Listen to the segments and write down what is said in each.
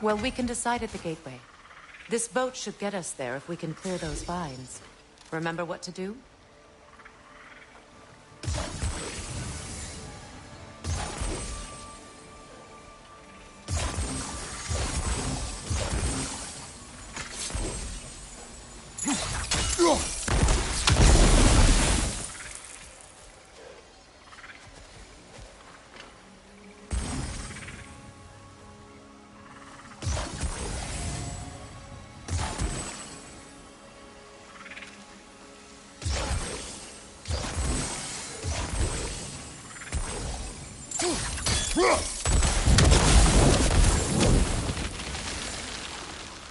Well, we can decide at the gateway. This boat should get us there if we can clear those vines. Remember what to do?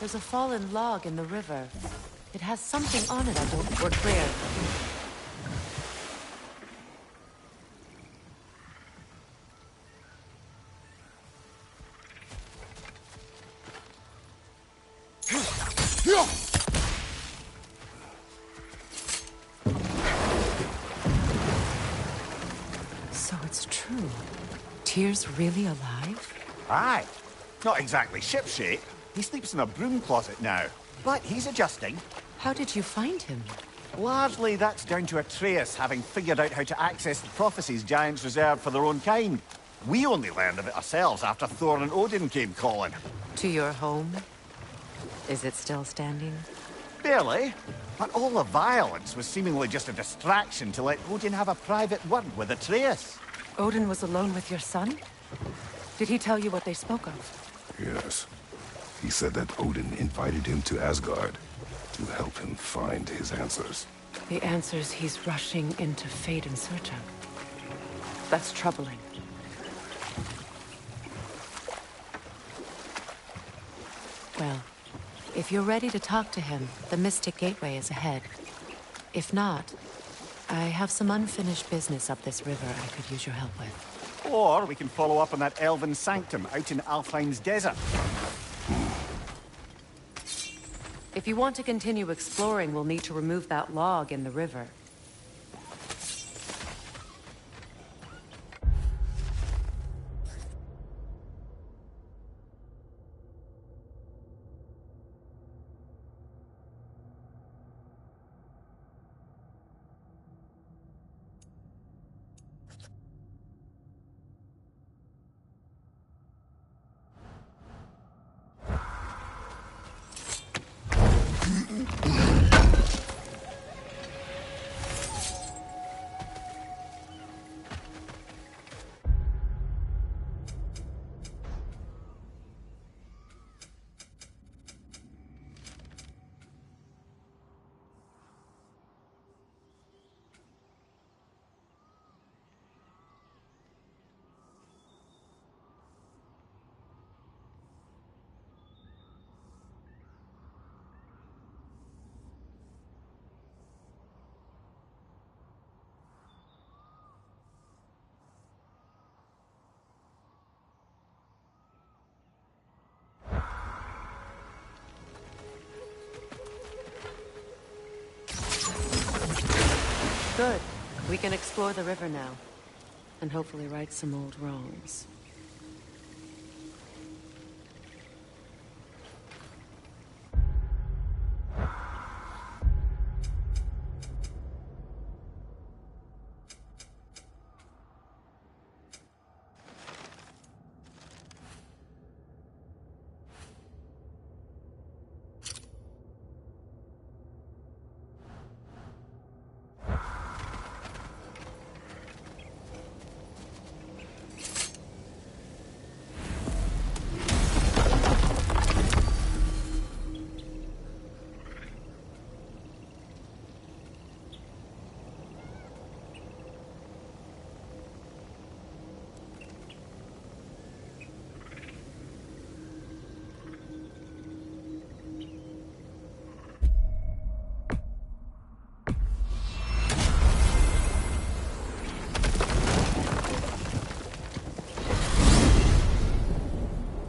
There's a fallen log in the river. It has something on it I don't... We're clear. So it's true. Tyr's really alive? Aye. Not exactly shipshape. He sleeps in a broom closet now, but he's adjusting. How did you find him? Largely, that's down to Atreus having figured out how to access the prophecies giants reserved for their own kind. We only learned of it ourselves after Thor and Odin came calling. To your home? Is it still standing? Barely. But all the violence was seemingly just a distraction to let Odin have a private word with Atreus. Odin was alone with your son? Did he tell you what they spoke of? Yes. He said that Odin invited him to Asgard to help him find his answers. The answers he's rushing into fate in search of. That's troubling. Well, if you're ready to talk to him, the Mystic Gateway is ahead. If not, I have some unfinished business up this river I could use your help with. Or we can follow up on that elven sanctum out in Alfheim's desert. If you want to continue exploring, we'll need to remove that log in the river. Good. We can explore the river now. And hopefully right some old wrongs.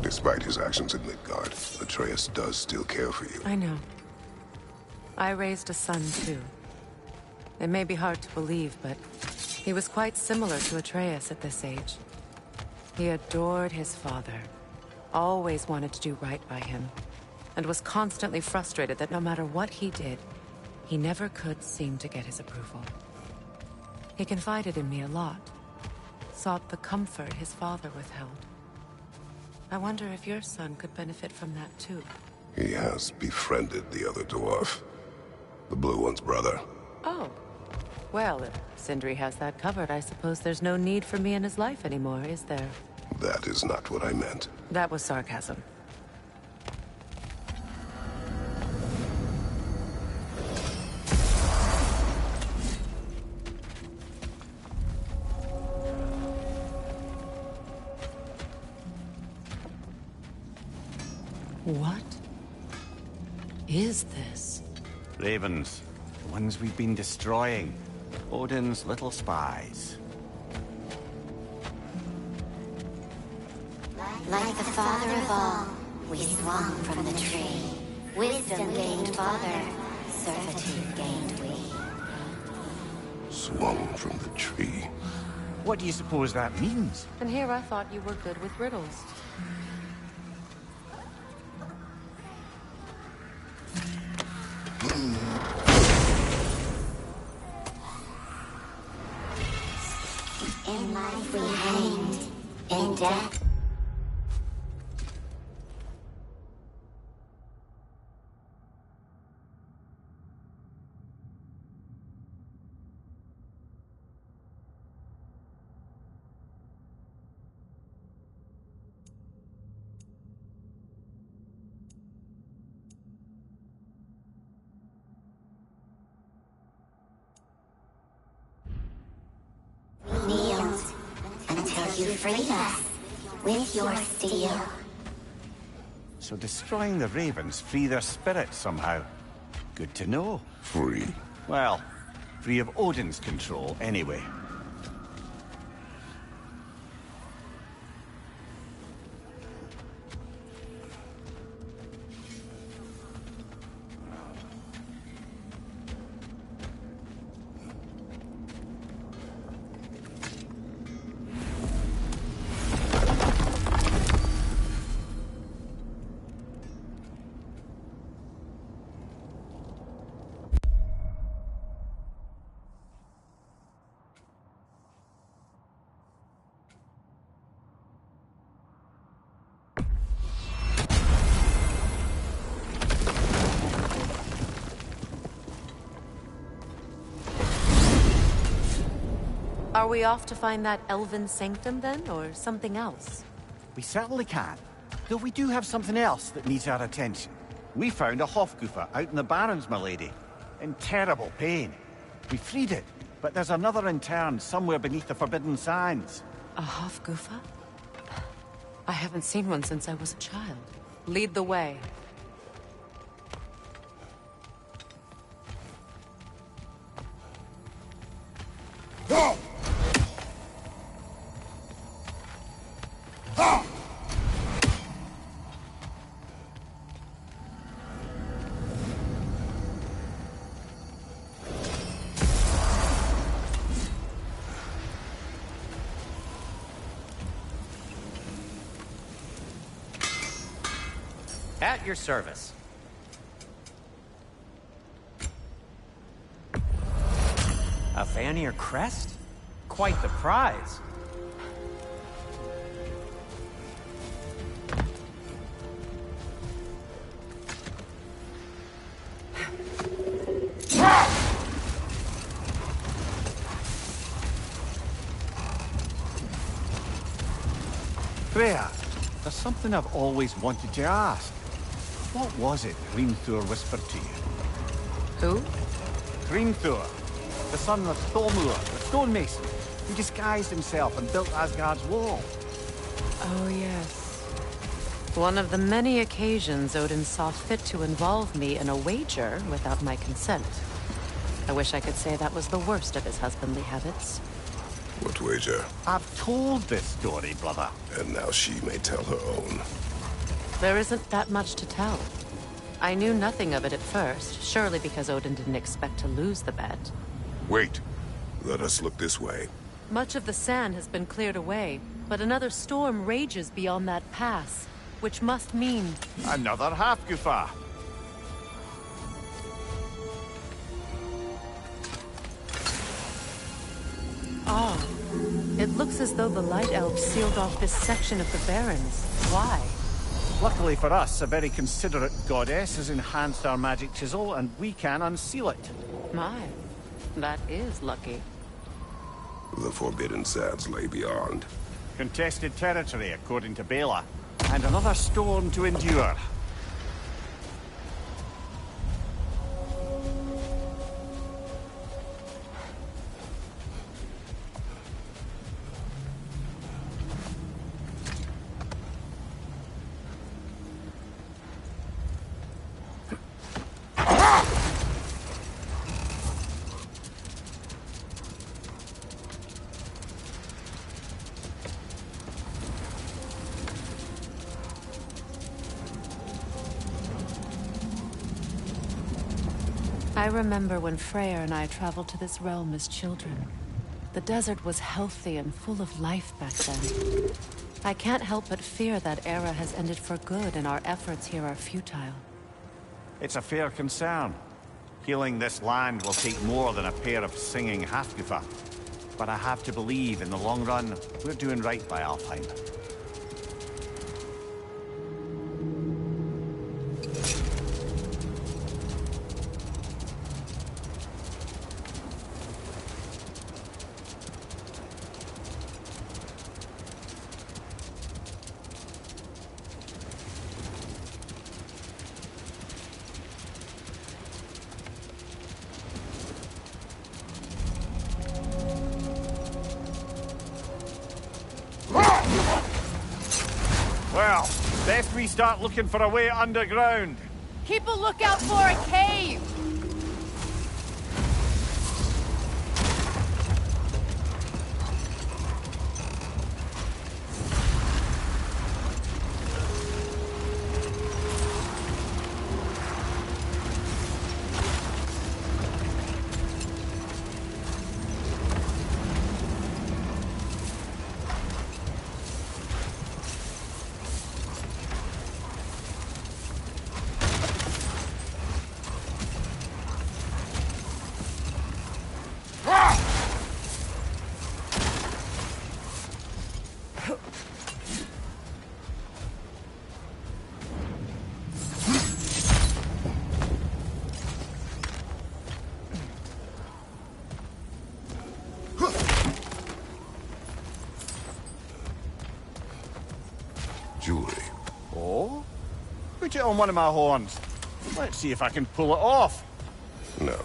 Despite his actions in Midgard, Atreus does still care for you. I know. I raised a son, too. It may be hard to believe, but he was quite similar to Atreus at this age. He adored his father, Always wanted to do right by him, and was constantly frustrated that no matter what he did, he never could seem to get his approval. He confided in me a lot, sought the comfort his father withheld. I wonder if your son could benefit from that too. He has befriended the other dwarf. The blue one's brother. Oh. Well, if Sindri has that covered, I suppose there's no need for me in his life anymore, is there? That is not what I meant. That was sarcasm. What is this? Ravens. The ones we've been destroying. Odin's little spies. Like the father of all, we swung from the tree. Wisdom gained father, servitude gained we. Swung from the tree. What do you suppose that means? And here I thought you were good with riddles. In life we hanged, in death. Kneeled until you freed us with your steel. So destroying the ravens free their spirits somehow. Good to know. Free. Well, free of Odin's control anyway. Are we off to find that elven sanctum then, or something else? We certainly can. Though we do have something else that needs our attention. We found a Hofgufa out in the Barrens, my lady. In terrible pain. We freed it, but there's another interned somewhere beneath the Forbidden Sands. A Hofgufa? I haven't seen one since I was a child. Lead the way. At your service. A Vanir crest? Quite the prize. Freya, there's something I've always wanted to ask. What was it Hrimthur whispered to you? Who? Hrimthur, the son of Thormur, the stonemason, who disguised himself and built Asgard's wall. Oh, yes. One of the many occasions Odin saw fit to involve me in a wager without my consent. I wish I could say that was the worst of his husbandly habits. What wager? I've told this story, brother. And now she may tell her own. There isn't that much to tell. I knew nothing of it at first, surely because Odin didn't expect to lose the bet. Wait. Let us look this way. Much of the sand has been cleared away, but another storm rages beyond that pass. which must mean... Another Hafgufa. Oh. It looks as though the Light Elves sealed off this section of the Barrens. Why? Luckily for us, a very considerate goddess has enhanced our magic chisel, and we can unseal it. My, that is lucky. The forbidden sands lay beyond. Contested territory, according to Bela. And another storm to endure. I remember when Freyr and I traveled to this realm as children. The desert was healthy and full of life back then. I can't help but fear that era has ended for good and our efforts here are futile. It's a fair concern. Healing this land will take more than a pair of singing Hafgufa. But I have to believe, in the long run, we're doing right by Alfheim. Well, best we start looking for a way underground. Keep a lookout for a cave! Jewelry. Oh? Put it on one of my horns. Let's see if I can pull it off. No.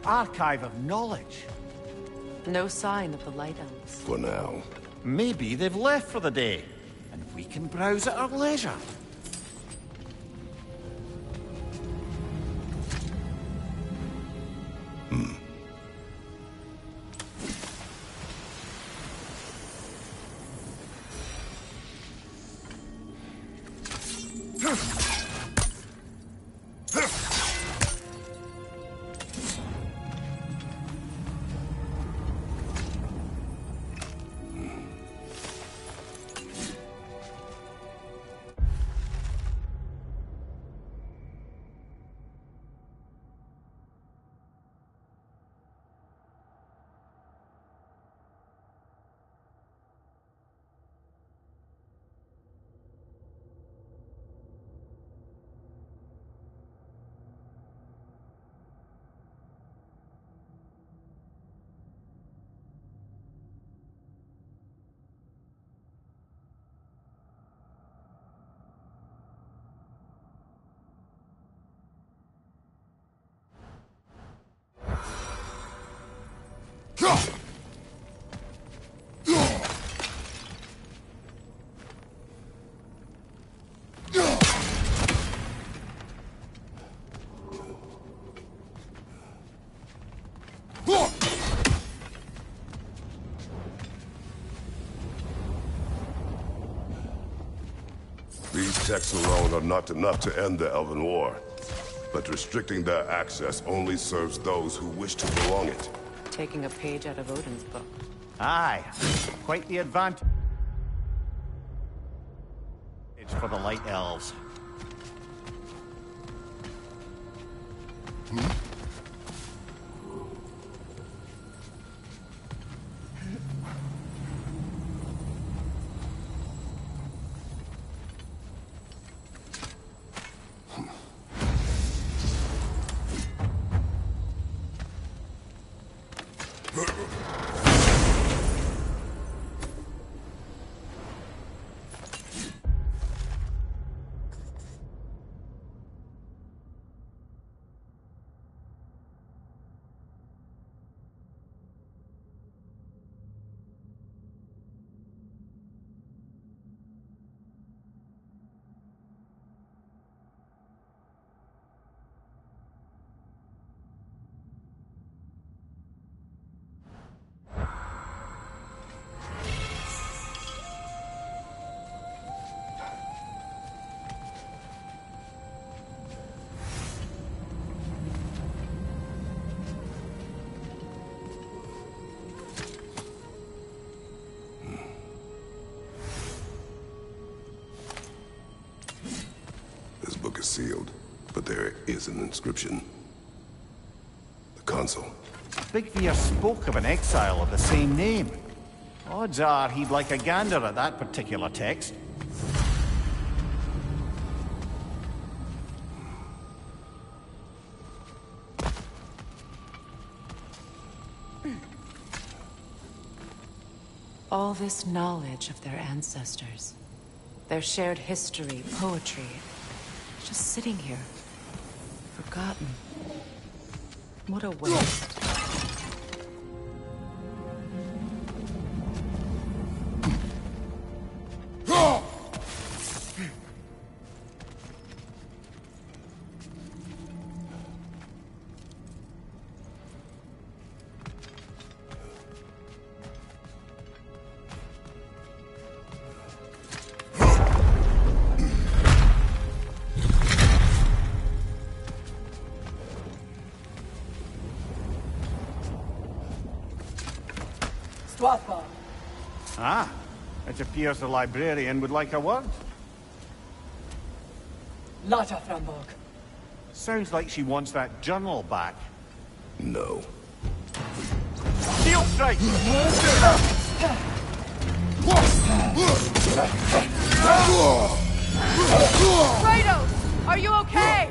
Archive of knowledge. No sign of the Light Elves. For now. Maybe they've left for the day, and we can browse at our leisure. These texts alone are not enough to end the Elven War. But restricting their access only serves those who wish to prolong it. Taking a page out of Odin's book. Aye, quite the advantage. It's for the Light Elves. This book is sealed, but there is an inscription. The console. Bigvir spoke of an exile of the same name. Odds are he'd like a gander at that particular text. All this knowledge of their ancestors, their shared history, poetry, just sitting here, forgotten. What a waste. Ah, it appears the librarian would like a word. Lata Frambog. Sounds like she wants that journal back. No. Shield strike! Kratos! Are you okay?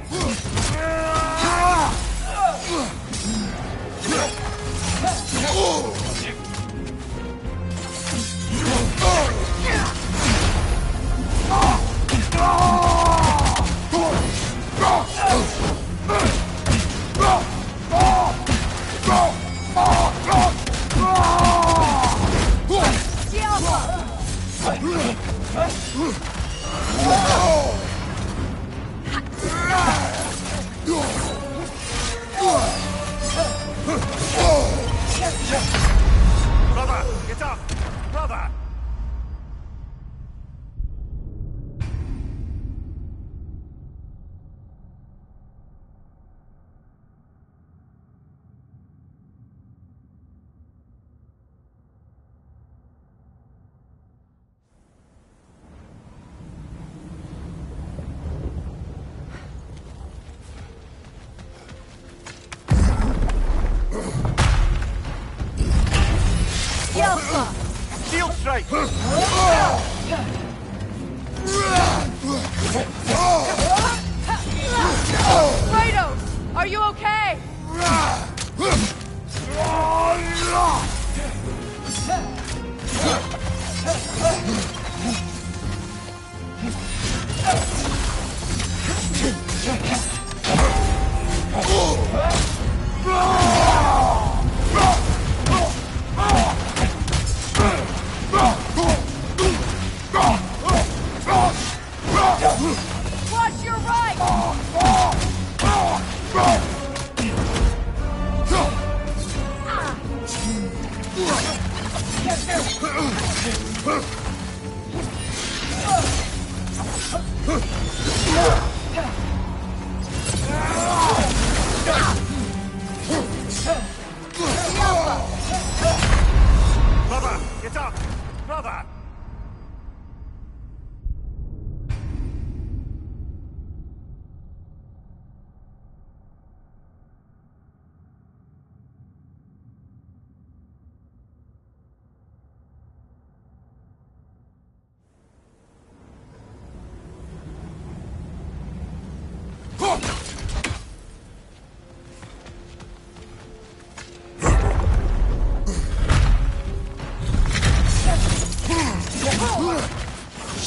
Brother, get up! Brother! Shield strike! Kratos! Are you okay?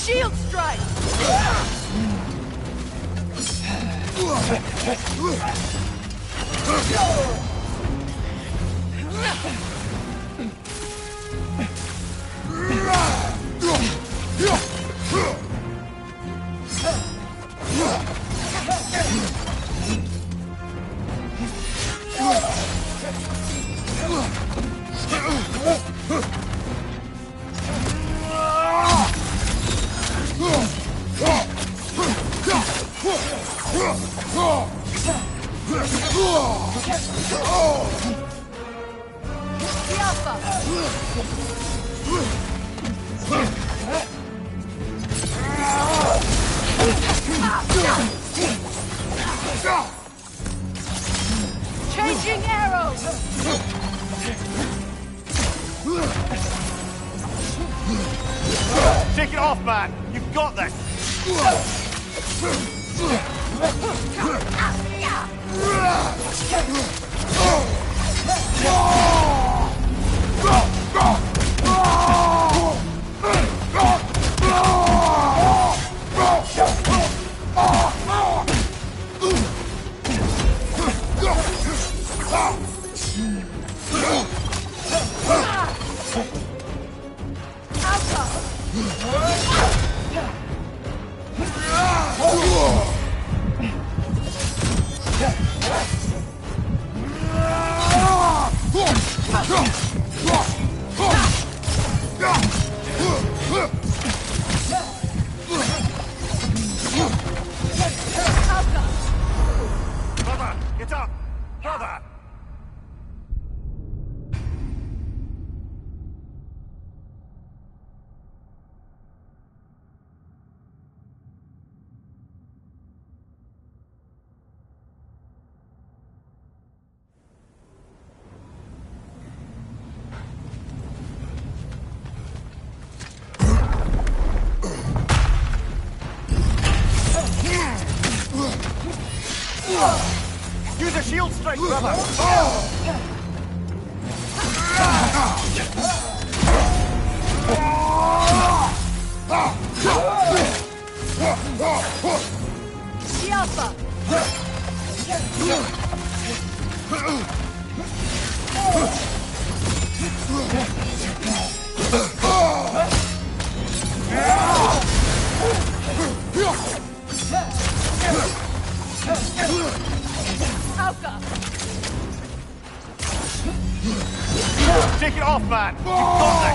Shield strike! Changing arrows! Take it off, man! You've got this! Brother, get up! Brother! Use a shield strike, brother! Alpha! Alka! Take it off, man! You've got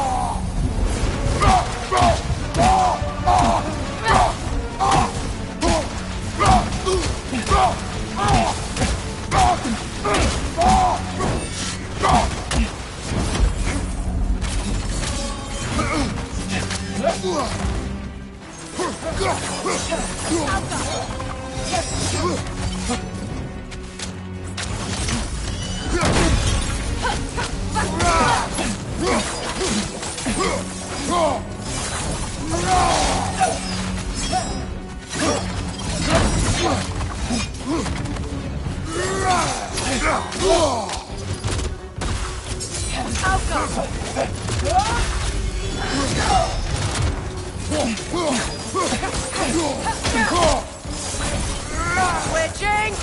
Switching!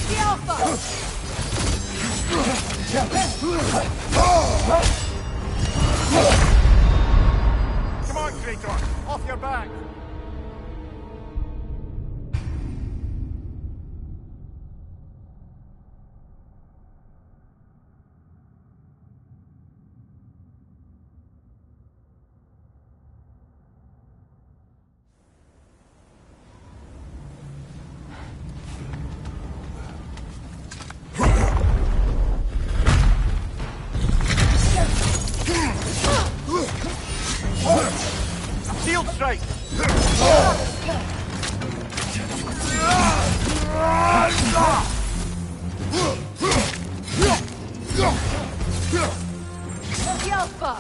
The Alpha! Come on, Kratos! Off your back! Shield strike! The Alpha!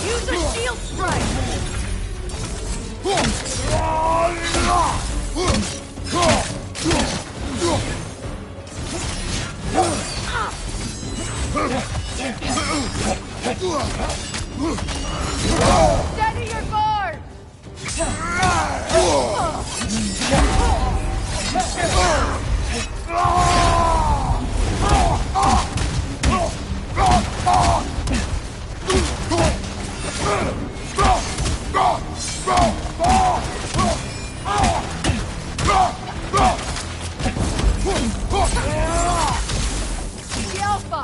Use a shield strike! Steady your guard! The Alpha!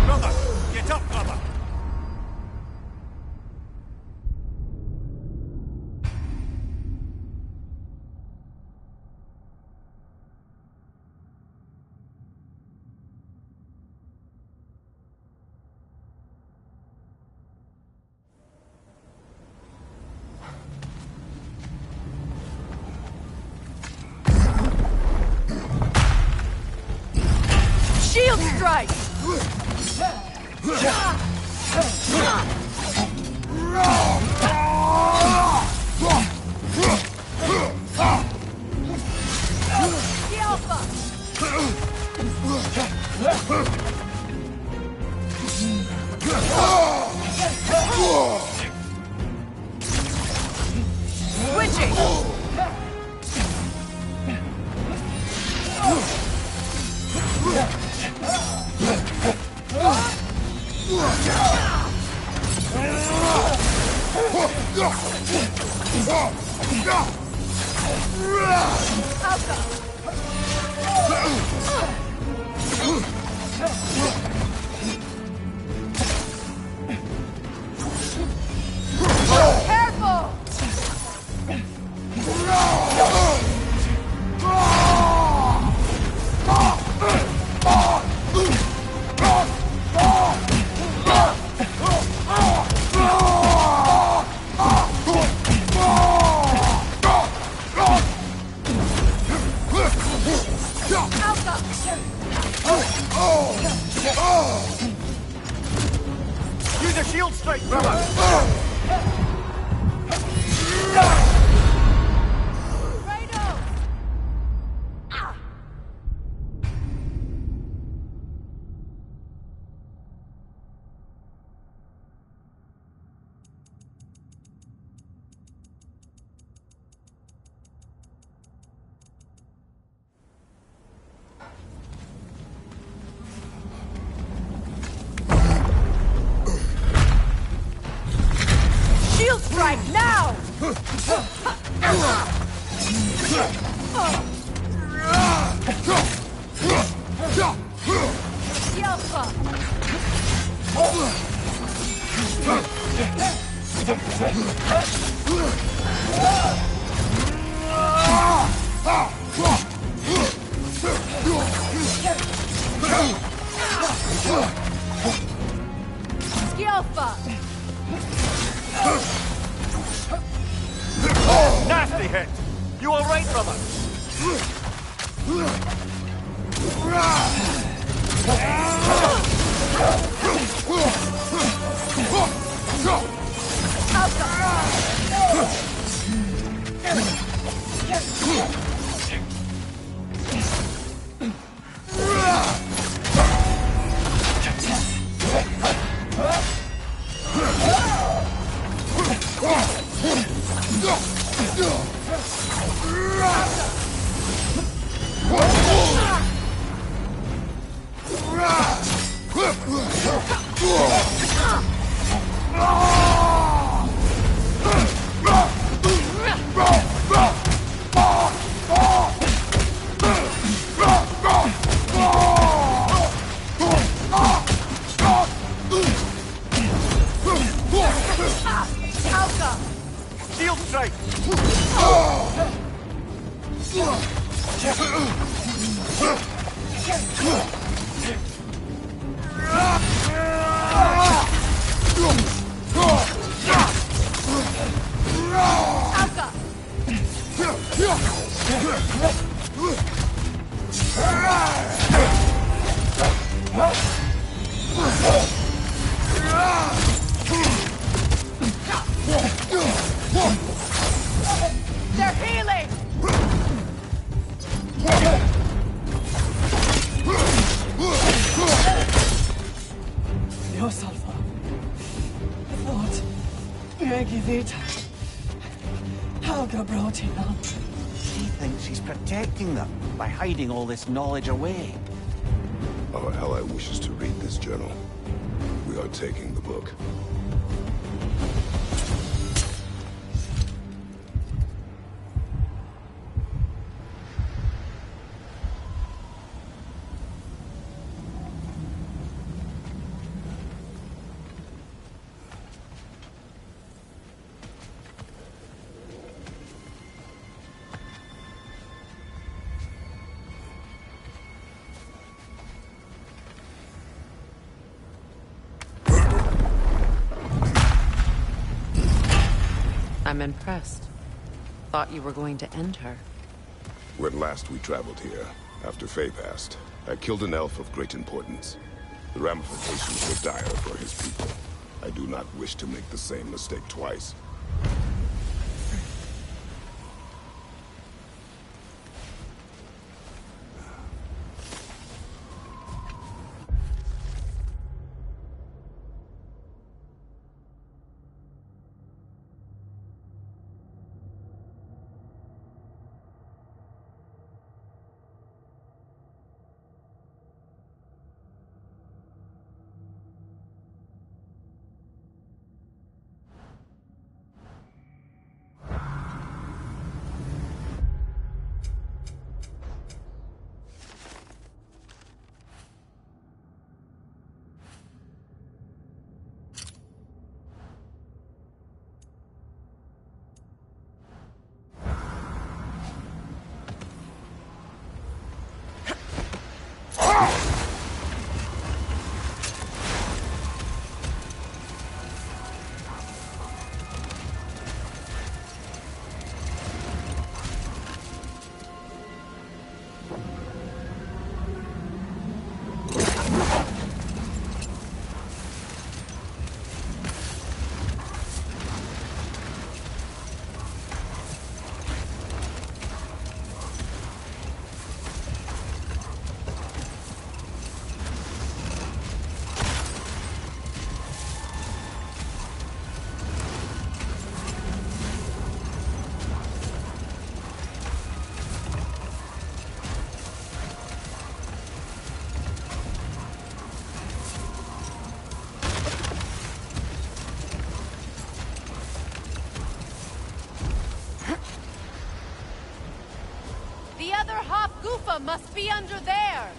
Brother! Get up, brother! Shield strike! The Alpha! Switching! Careful! Use a shield strike, brother! Rhino! Shield strike now! The Alpha! The Alpha! Nasty hit! You alright, brother? Alpha! They're healing! Dios Alpha. Lord, Megivita. Helga Brotina. He thinks he's protecting them by hiding all this knowledge away. Our ally wishes to read this journal. We are taking the book. I'm impressed. Thought you were going to end her. When last we traveled here, after Faye passed, I killed an elf of great importance. The ramifications were dire for his people. I do not wish to make the same mistake twice. The other Hofgufa must be under there!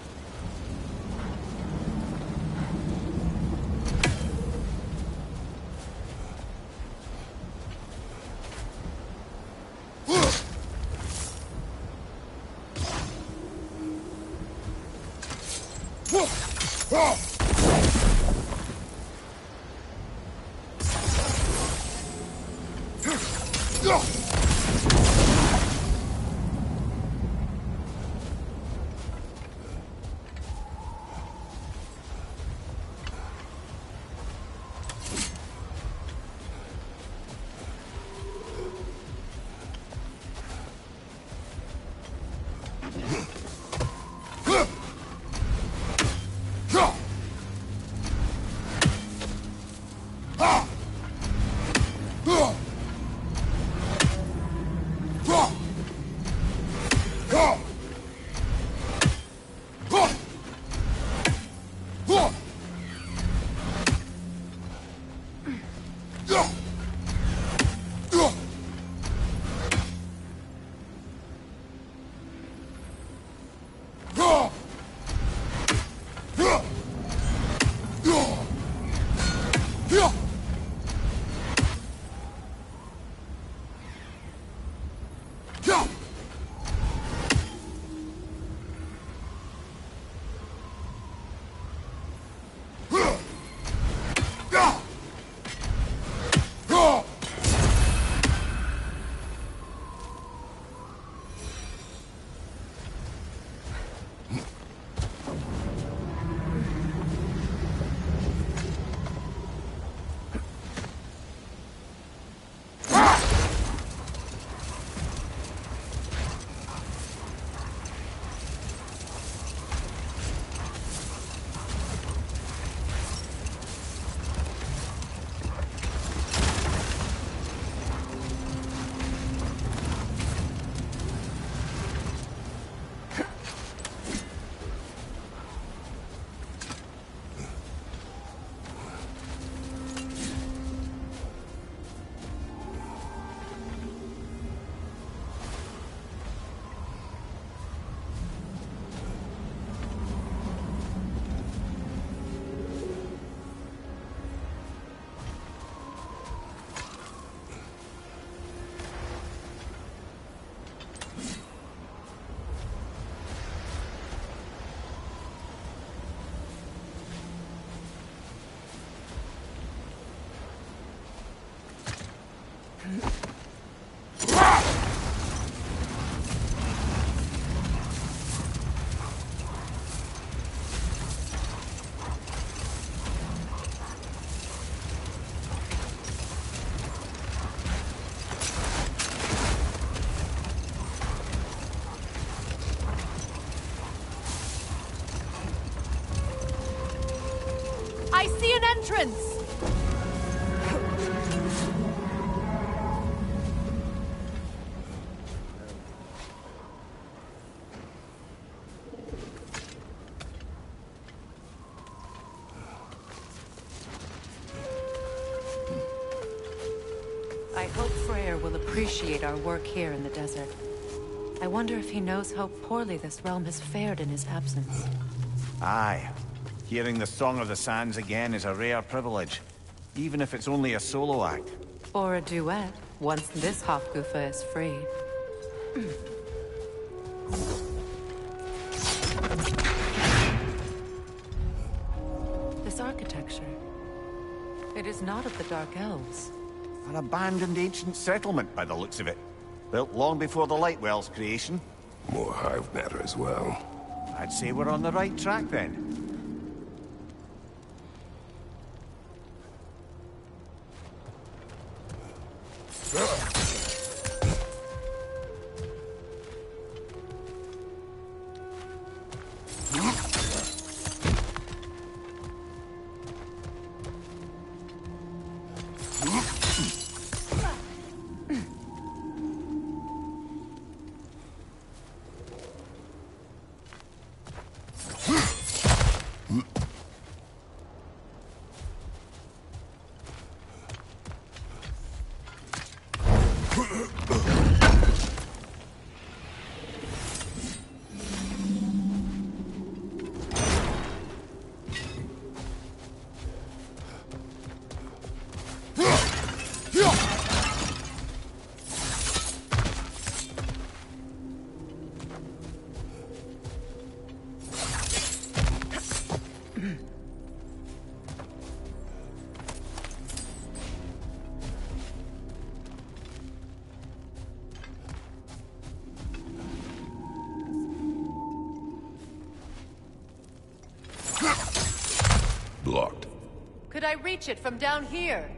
I see an entrance! I hope Freyr will appreciate our work here in the desert. I wonder if he knows how poorly this realm has fared in his absence. Aye. Hearing the Song of the Sands again is a rare privilege, even if it's only a solo act. Or a duet, once this Hofgufa is free. This architecture, it is not of the Dark Elves. An abandoned ancient settlement, by the looks of it. Built long before the Lightwell's creation. More hive matter as well. I'd say we're on the right track then. Blocked. Could I reach it from down here?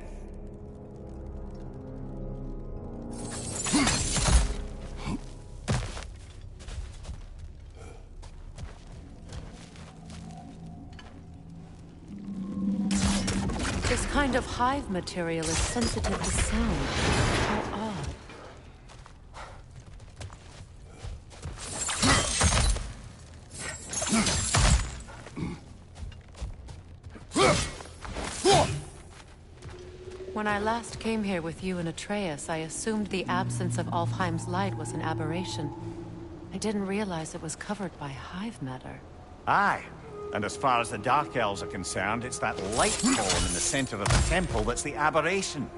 This kind of hive material is sensitive to sound. How odd. When I last came here with you and Atreus, I assumed the absence of Alfheim's light was an aberration. I didn't realize it was covered by hive matter. Aye. And as far as the Dark Elves are concerned, it's that light column in the center of the temple that's the aberration.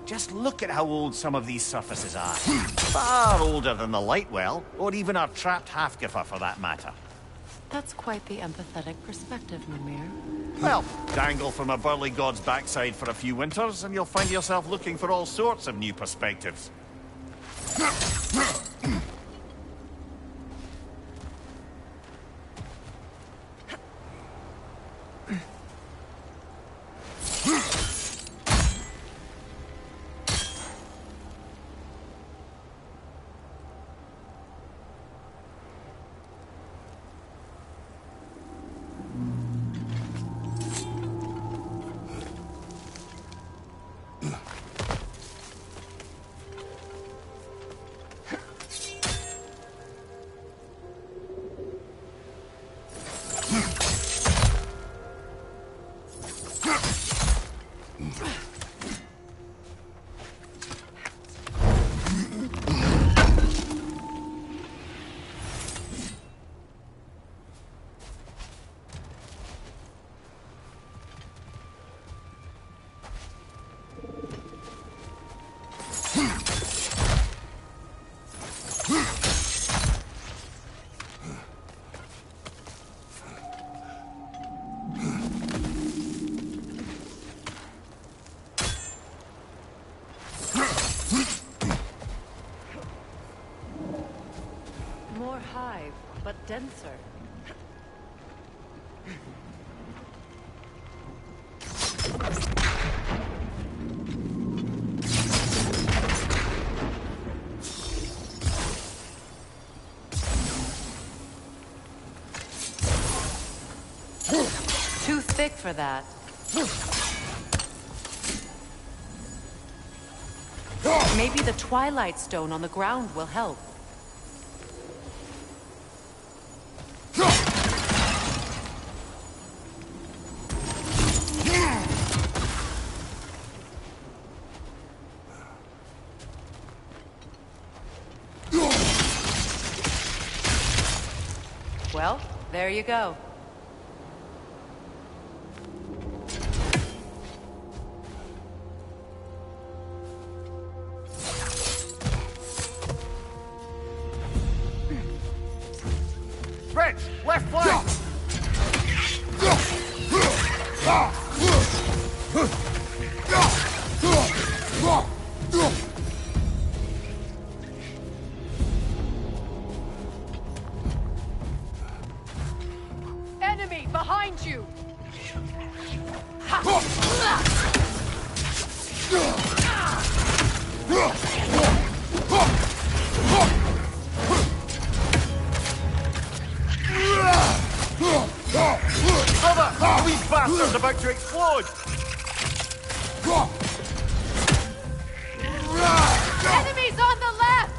Just look at how old some of these surfaces are. Far older than the Lightwell, or even our trapped Hafgifa for that matter. That's quite the empathetic perspective, Mimir. Well, dangle from a burly god's backside for a few winters, and you'll find yourself looking for all sorts of new perspectives. hive, but denser. Too thick for that. Maybe the Twilight Stone on the ground will help. Well, there you go. French, left flank! Enemy behind you! Brother! These bastards about to explode! Enemies on the left!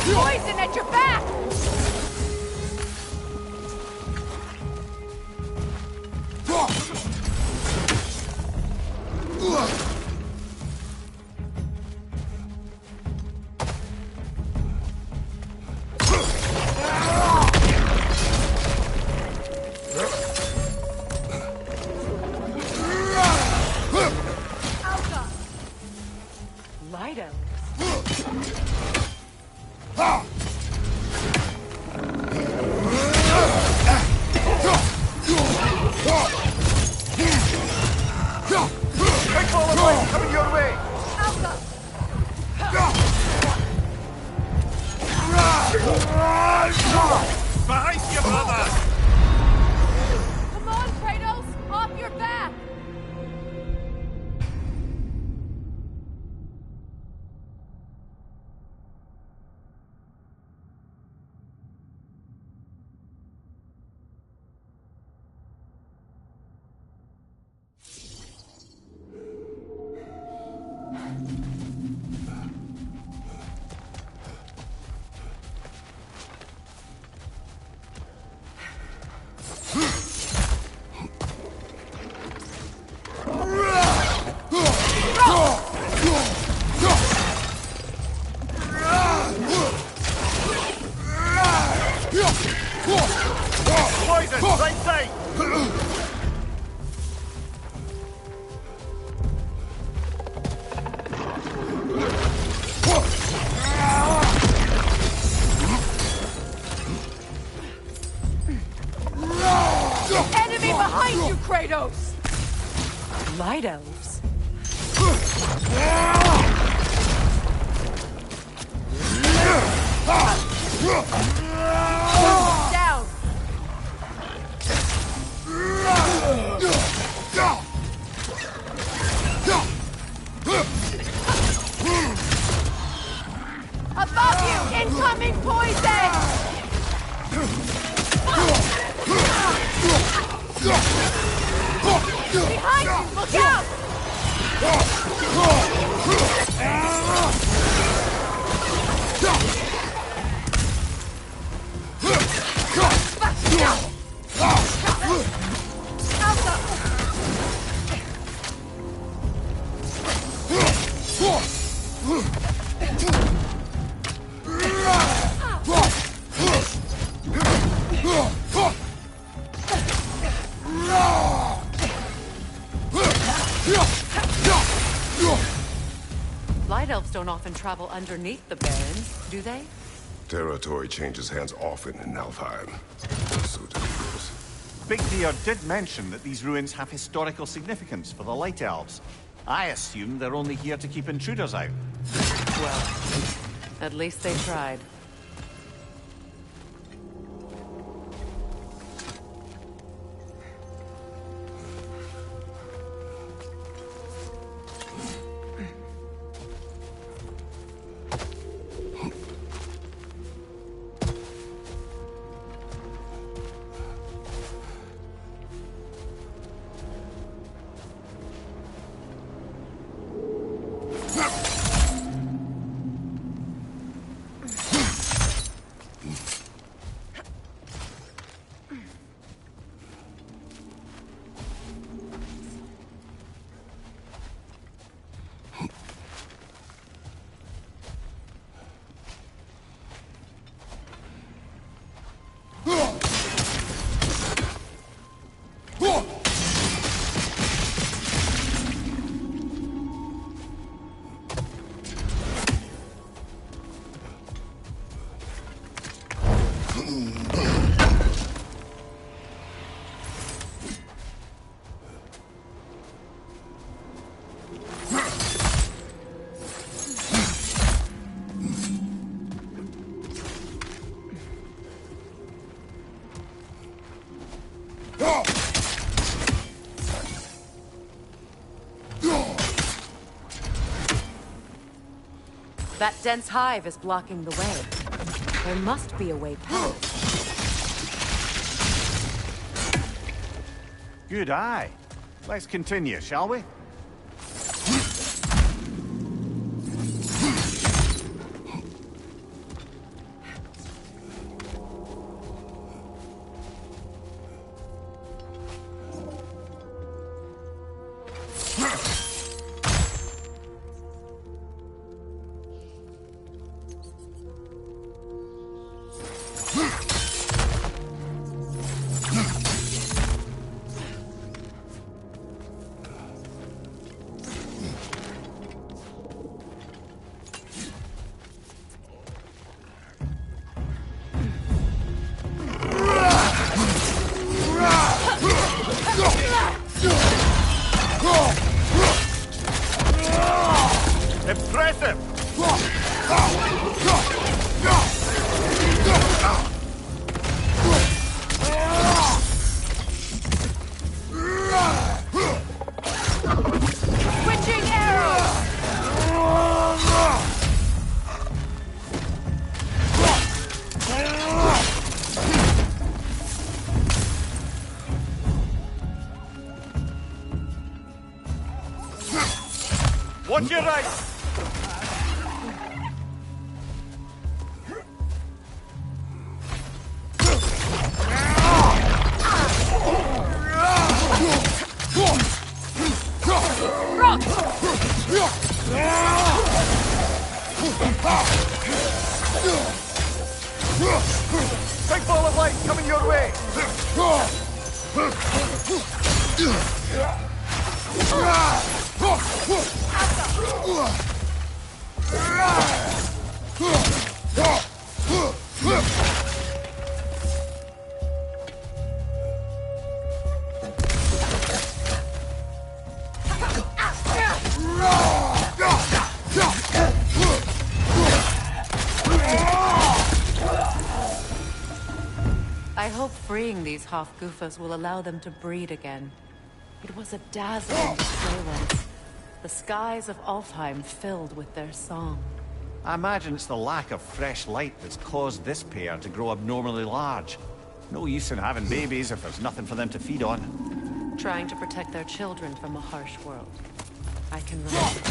Poison at your back! Light elves. Big ball of light coming your way! Behind you, brother! Come on, Kratos! Off your back! Poison, right side! Enemy behind you, Kratos! Light elves. Down! Above you! Incoming poison! Behind you! Look out! Light elves don't often travel underneath the barrens, do they? Territory changes hands often in Alfheim. So do yours. Big Deer did mention that these ruins have historical significance for the Light Elves. I assume they're only here to keep intruders out. Well, at least they tried. That dense hive is blocking the way. There must be a way past. Good eye. Let's continue, shall we? Impressive! Switching arrows! Watch your right! Big ball of light coming your way! I hope freeing these Hofgufas will allow them to breed again. It was a dazzling display once. The skies of Alfheim filled with their song. I imagine it's the lack of fresh light that's caused this pair to grow abnormally large. No use in having babies if there's nothing for them to feed on. Trying to protect their children from a harsh world. I can relate.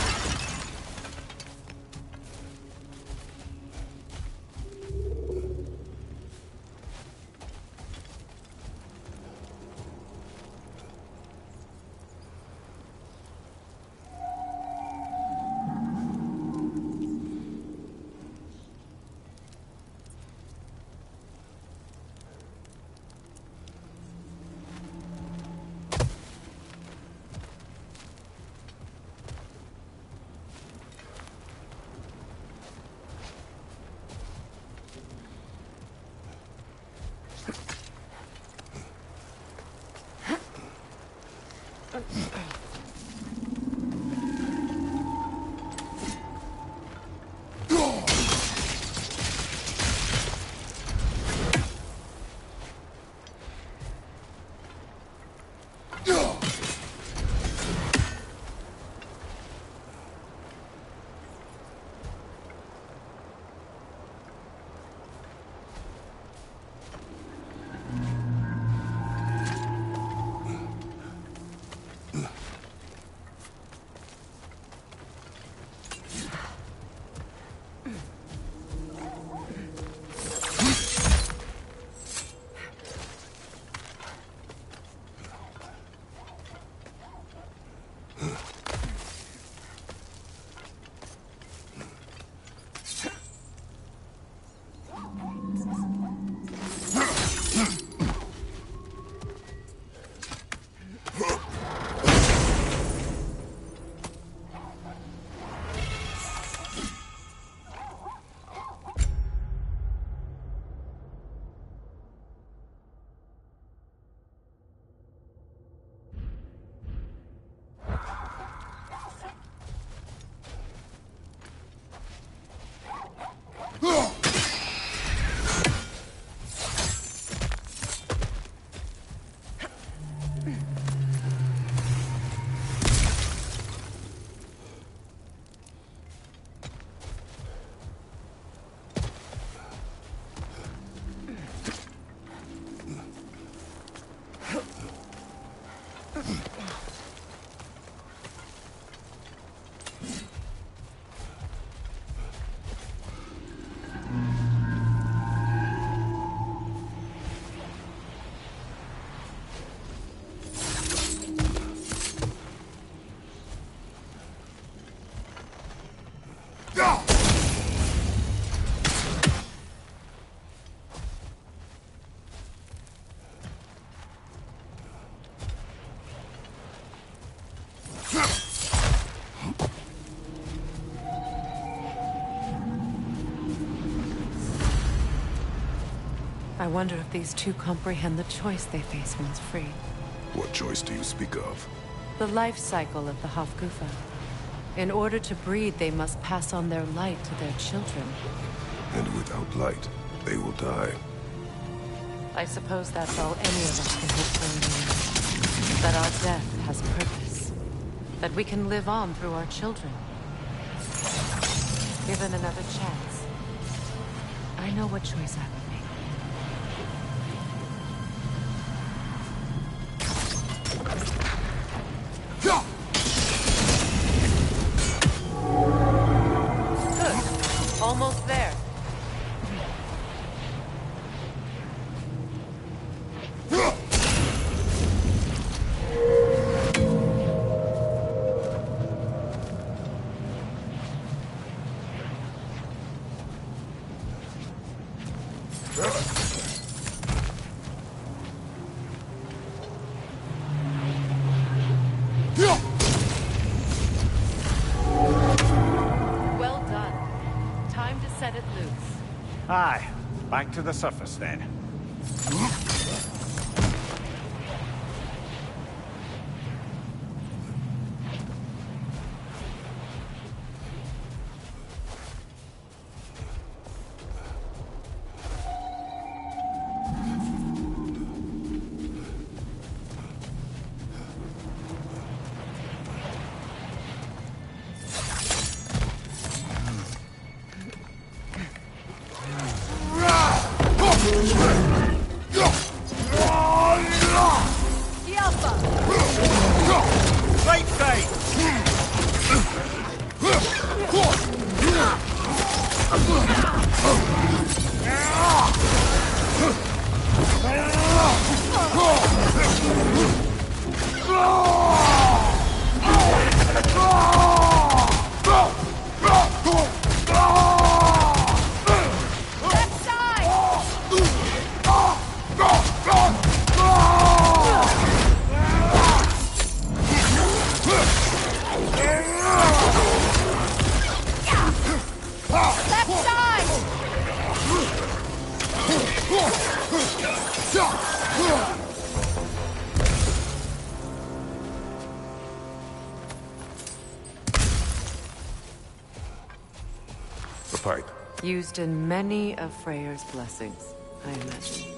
I wonder if these two comprehend the choice they face once free. What choice do you speak of? The life cycle of the Hofgufa. In order to breed, they must pass on their light to their children. And without light, they will die. I suppose that's all any of us can hope for in the end. That our death has purpose. That we can live on through our children. Given another chance, I know what choice I would make. Good. Almost there. Well done. Time to set it loose. Aye, back to the surface then. Go! fight? Used in many of Freyr's blessings, I imagine.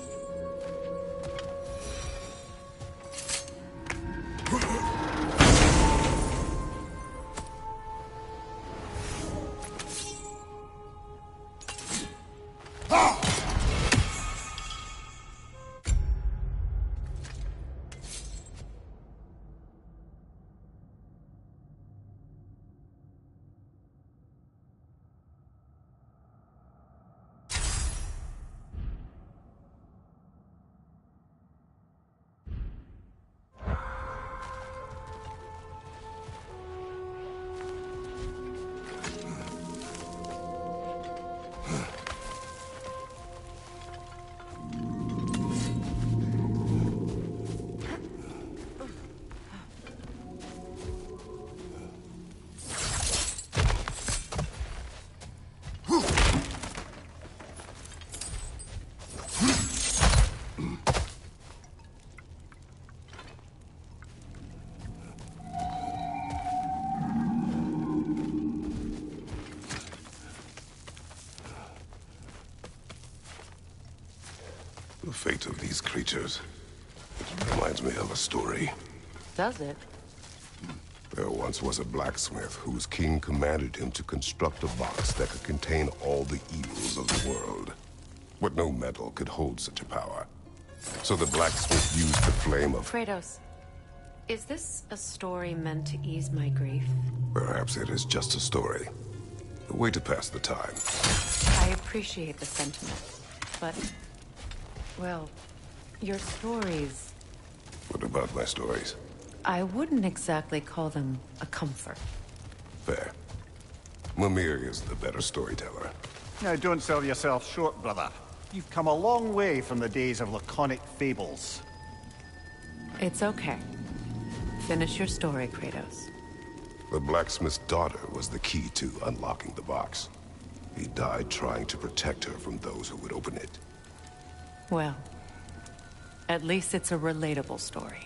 The fate of these creatures, it reminds me of a story. Does it? There once was a blacksmith whose king commanded him to construct a box that could contain all the evils of the world. But no metal could hold such a power. So the blacksmith used the flame of... Kratos, is this a story meant to ease my grief? Perhaps it is just a story. A way to pass the time. I appreciate the sentiment, but... well, your stories... What about my stories? I wouldn't exactly call them a comfort. Fair. Mimir is the better storyteller. Now, don't sell yourself short, brother. You've come a long way from the days of laconic fables. It's okay. Finish your story, Kratos. The blacksmith's daughter was the key to unlocking the box. He died trying to protect her from those who would open it. Well, at least it's a relatable story.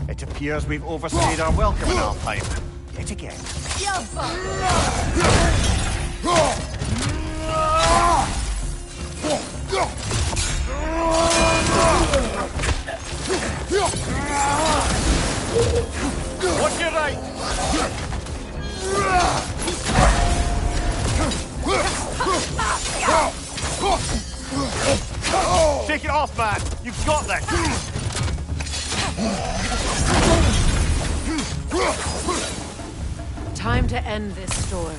It appears we've overstayed our welcome in Alfheim. Yet again. Watch your right! Take it off, man! You've got this! Time to end this storm.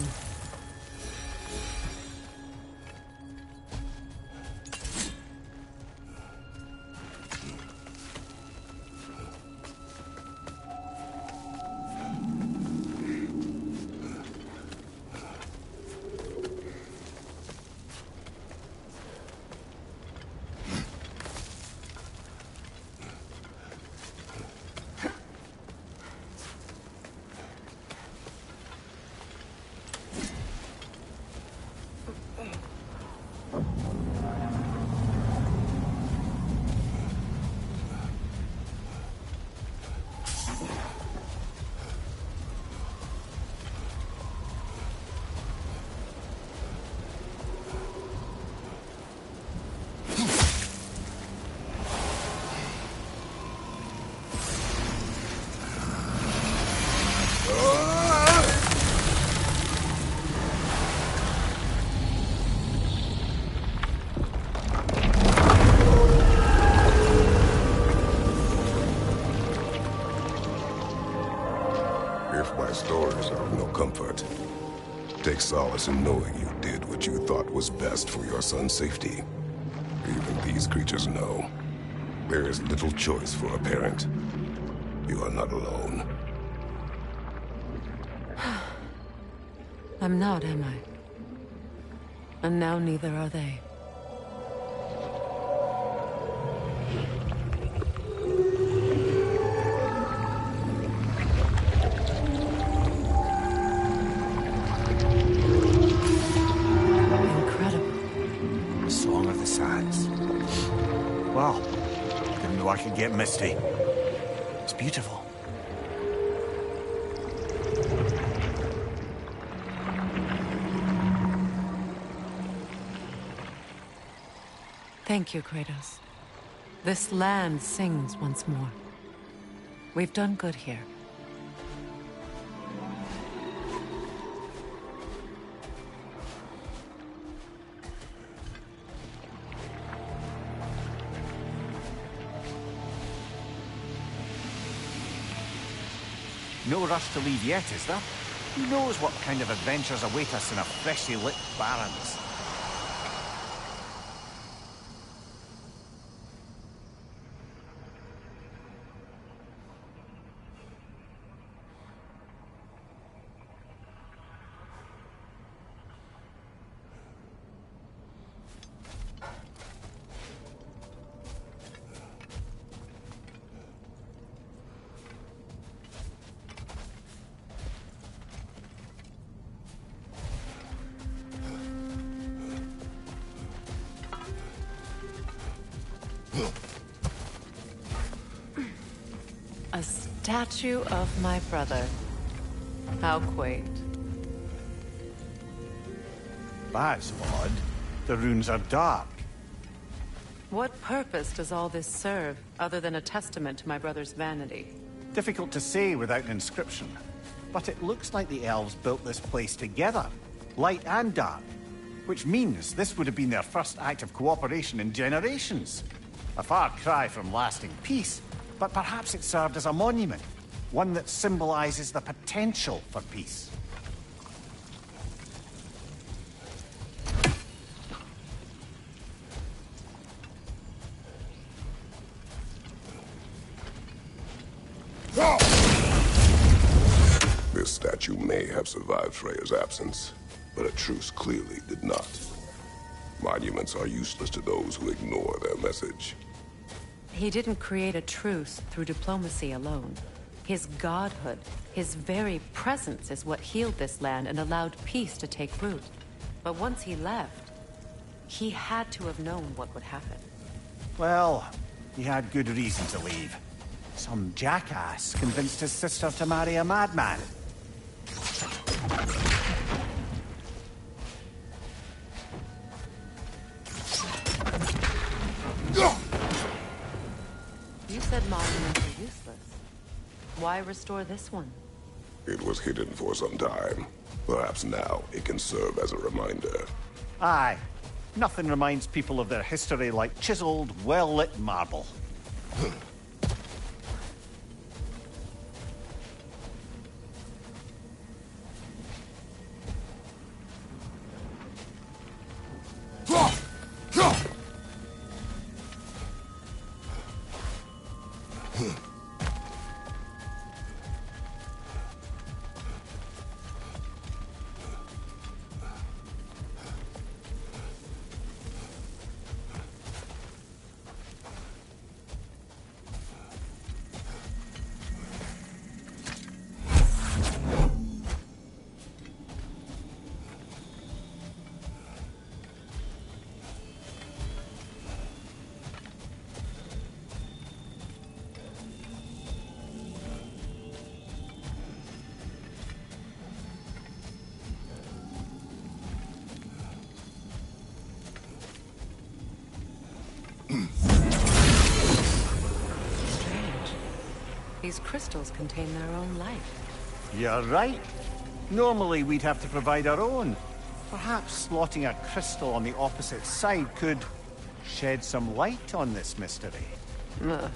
comfort. Take solace in knowing you did what you thought was best for your son's safety. Even these creatures know. There is little choice for a parent. You are not alone. I'm not, am I? And now neither are they. Incredible. Song of the Sands. Wow. Didn't know I could get misty. It's beautiful. Thank you, Kratos. This land sings once more. We've done good here. No rush to leave yet, is there? Who knows what kind of adventures await us in a freshly lit Barrens? A statue of my brother. How quaint. That's odd. The runes are dark. What purpose does all this serve, other than a testament to my brother's vanity? Difficult to say without an inscription. But it looks like the elves built this place together, light and dark. Which means this would have been their first act of cooperation in generations. A far cry from lasting peace, but perhaps it served as a monument. One that symbolizes the potential for peace. This statue may have survived Freya's absence, but a truce clearly did not. Monuments are useless to those who ignore their message. He didn't create a truce through diplomacy alone. His godhood, his very presence is what healed this land and allowed peace to take root. But once he left, he had to have known what would happen. Well, he had good reason to leave. Some jackass convinced his sister to marry a madman. You said monuments are useless. Why restore this one? It was hidden for some time. Perhaps now it can serve as a reminder. Aye. Nothing reminds people of their history like chiseled, well-lit marble. These crystals contain their own life. You're right. Normally we'd have to provide our own. Perhaps slotting a crystal on the opposite side could shed some light on this mystery. Ugh.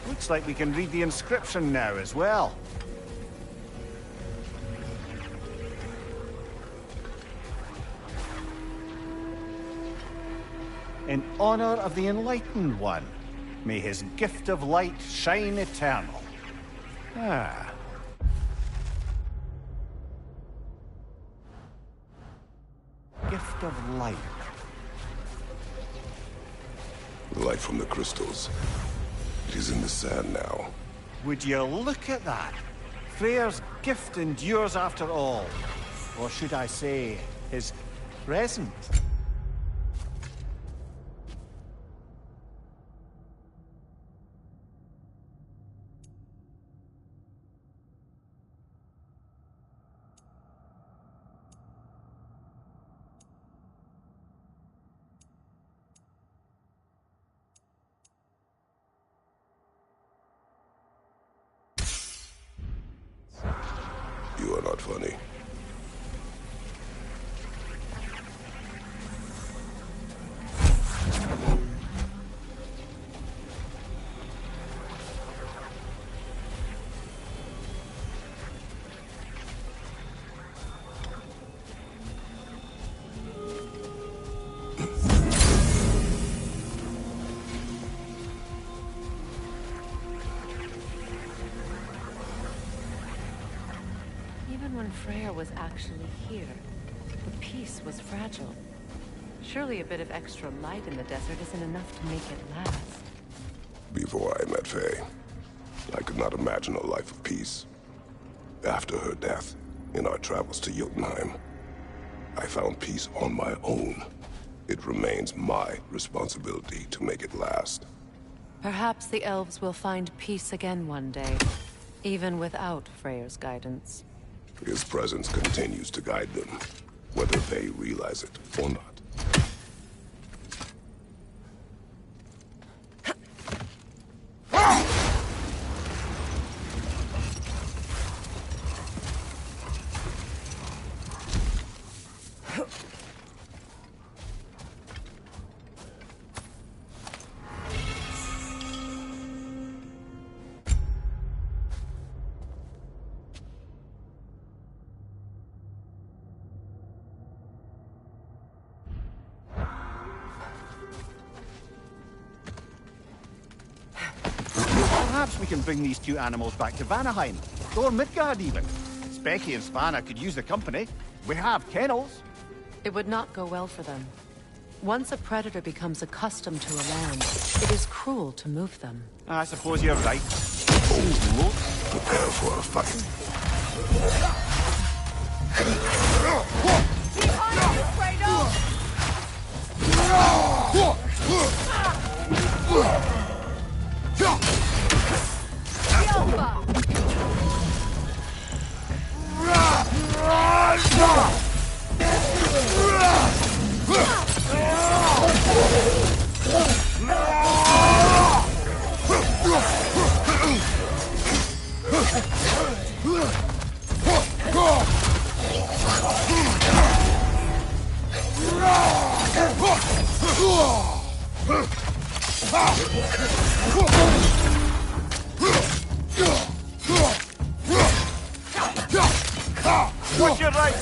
Looks like we can read the inscription now as well. In honor of the Enlightened One, may his gift of light shine eternal. Ah. Gift of light. The light from the crystals. It is in the sand now. Would you look at that? Freyr's gift endures after all. Or should I say, his present. You are not funny. Even when Freyr was actually here, the peace was fragile. Surely a bit of extra light in the desert isn't enough to make it last. Before I met Faye, I could not imagine a life of peace. After her death, in our travels to Jotunheim, I found peace on my own. It remains my responsibility to make it last. Perhaps the elves will find peace again one day, even without Freyr's guidance. His presence continues to guide them, whether they realize it or not. Perhaps we can bring these two animals back to Vanaheim, or Midgard even. Specky and Spanna could use the company. We have kennels. It would not go well for them. Once a predator becomes accustomed to a land, it is cruel to move them. I suppose you're right. Prepare for a fight. Behind you, Kratos! Yelpa! Watch your right!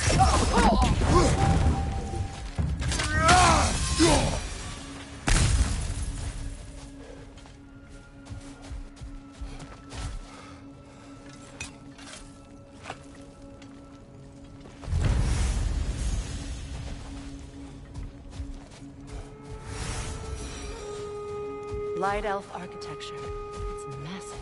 Light elf architecture. It's massive.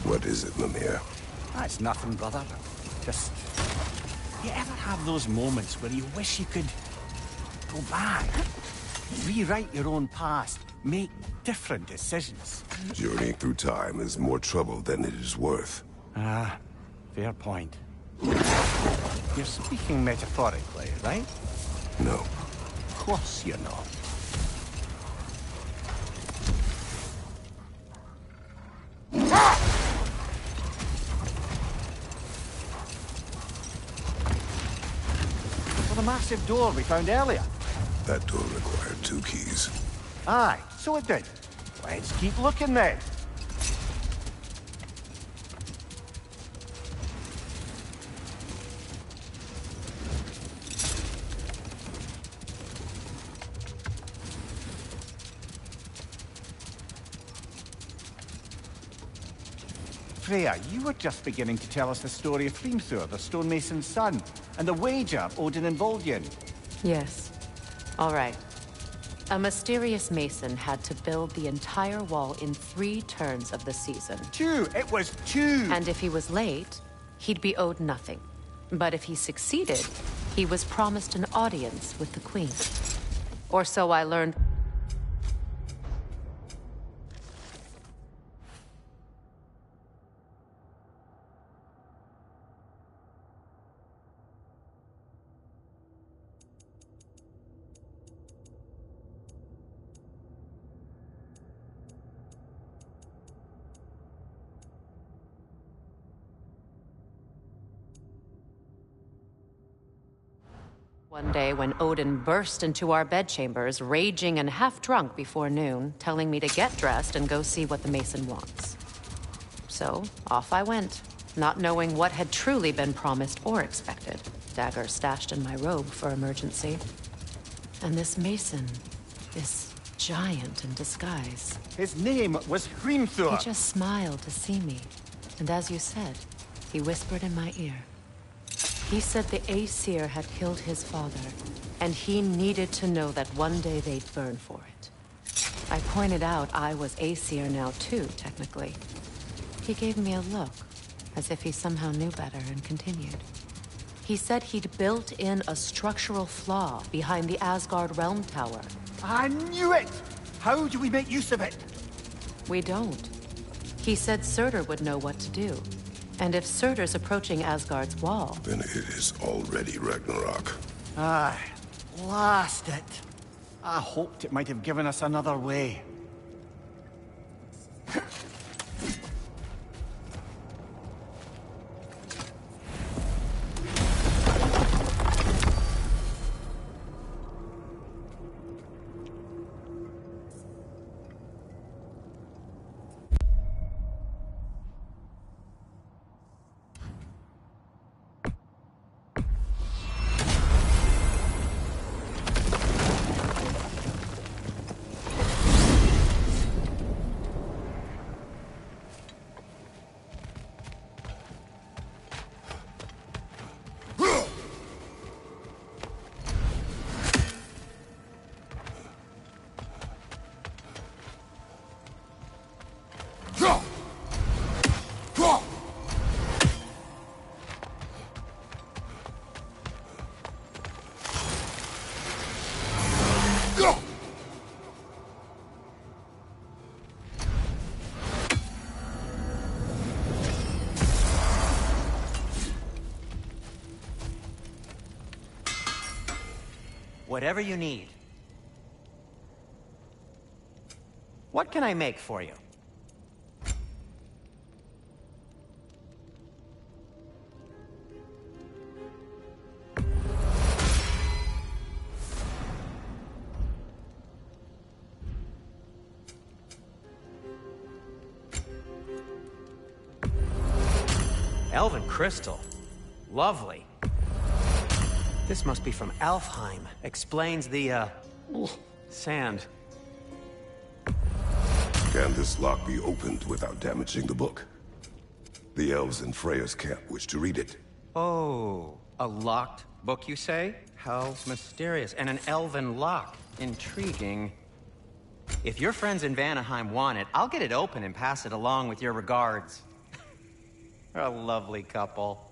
What is it, Mimir? That's nothing, brother. Just... You ever have those moments where you wish you could go back? Rewrite your own past. Make different decisions. Journeying through time is more trouble than it is worth. Ah, fair point. You're speaking metaphorically, right? No. Of course you're not. For the massive door we found earlier. That door required 2 keys. Aye, so it did. Let's keep looking then. Freya, you were just beginning to tell us the story of Hrimthur, the stonemason's son, and the wager Odin and Vol'jin. Yes. All right. A mysterious mason had to build the entire wall in 3 turns of the season. 2! It was 2! And if he was late, he'd be owed nothing. But if he succeeded, he was promised an audience with the queen. Or so I learned. One day when Odin burst into our bedchambers, raging and half-drunk before noon, telling me to get dressed and go see what the mason wants. So, off I went, not knowing what had truly been promised or expected. Dagger stashed in my robe for emergency. And this mason, this giant in disguise. His name was Hrimthur. He just smiled to see me. And as you said, he whispered in my ear. He said the Aesir had killed his father, and he needed to know that one day they'd burn for it. I pointed out I was Aesir now too, technically. He gave me a look, as if he somehow knew better, and continued. He said he'd built in a structural flaw behind the Asgard Realm Tower. I knew it! How do we make use of it? We don't. He said Surtur would know what to do. And if Surtur's approaching Asgard's wall... Then it is already Ragnarok. Aye, blast it. I hoped it might have given us another way. Whatever you need. What can I make for you? Elven crystal. Lovely. This must be from Alfheim. Explains the, sand. Can this lock be opened without damaging the book? The elves in Freya's camp wish to read it. Oh, a locked book, you say? How mysterious. And an elven lock. Intriguing. If your friends in Vanaheim want it, I'll get it open and pass it along with your regards. A lovely couple.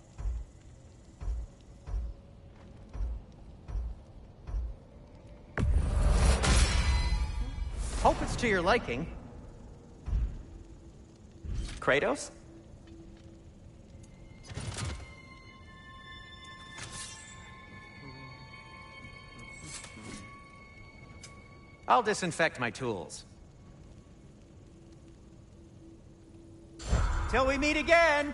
Hope it's to your liking. Kratos? I'll disinfect my tools. Till we meet again!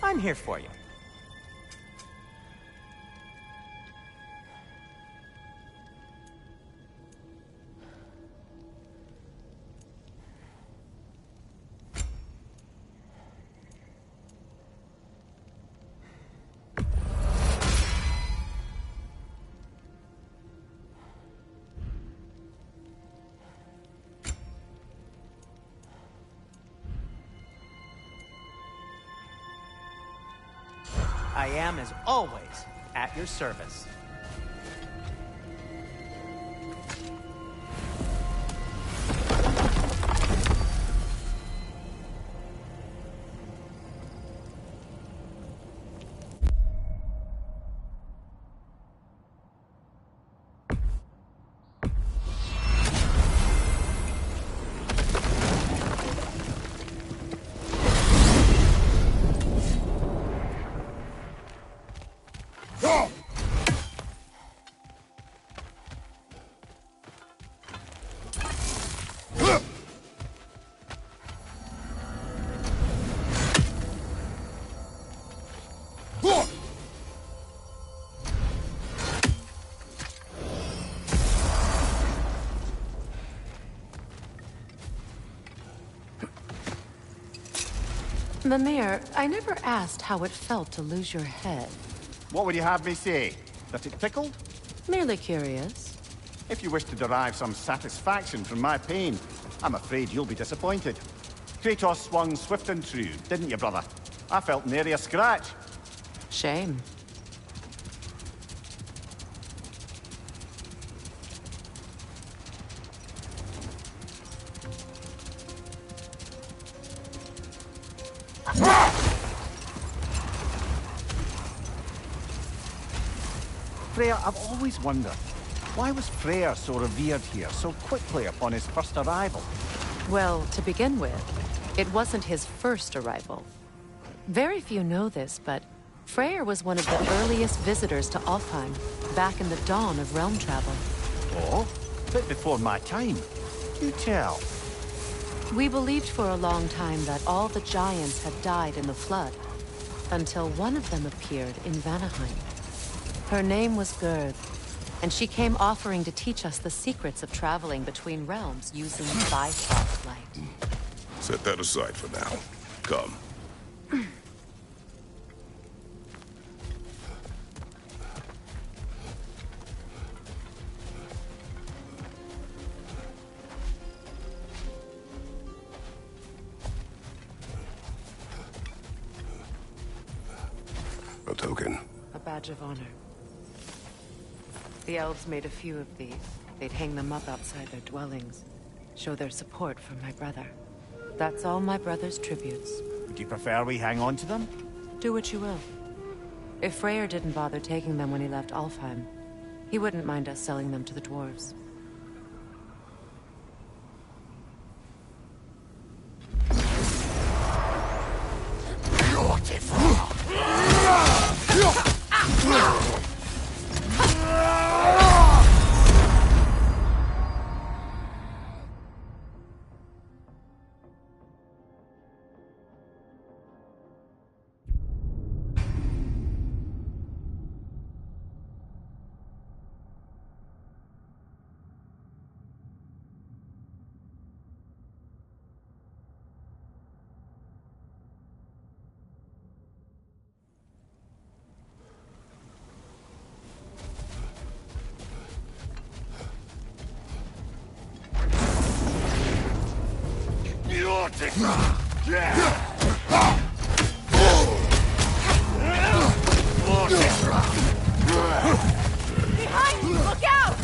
I'm here for you. I am, as always, at your service. Mimir, I never asked how it felt to lose your head. What would you have me say? That it tickled? Merely curious. If you wish to derive some satisfaction from my pain, I'm afraid you'll be disappointed. Kratos swung swift and true, didn't you, brother? I felt nary a scratch. Shame. Freya, I've always wondered, why was Freyr so revered here so quickly upon his first arrival? Well, to begin with, it wasn't his first arrival. Very few know this, but Freyr was one of the earliest visitors to Alfheim, back in the dawn of realm travel. Oh? Bit before my time. Do tell. We believed for a long time that all the giants had died in the flood, until one of them appeared in Vanaheim. Her name was Gerd, and she came offering to teach us the secrets of traveling between realms using Bifrost light. Set that aside for now. Come. A token. A badge of honor. The elves made a few of these. They'd hang them up outside their dwellings. Show their support for my brother. That's all my brother's tributes. Would you prefer we hang on to them? Do what you will. If Freyr didn't bother taking them when he left Alfheim, he wouldn't mind us selling them to the dwarves. Behind you! Look out!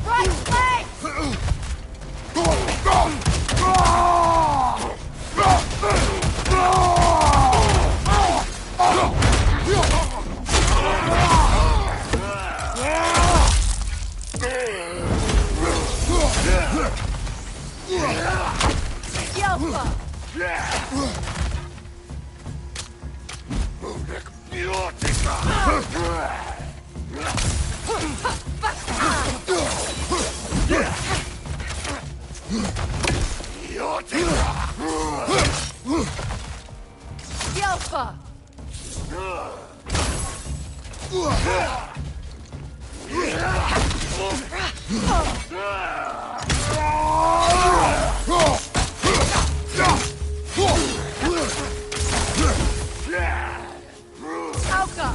Right leg! Yelpa! Yelpa! Alka!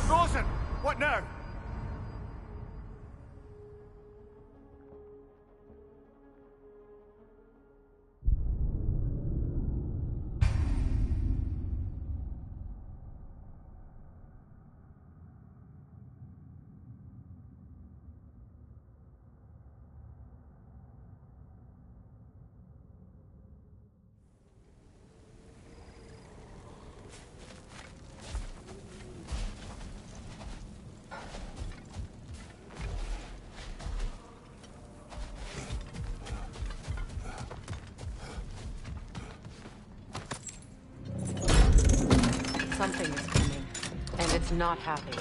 Frozen! What now? Something is coming, and it's not happy.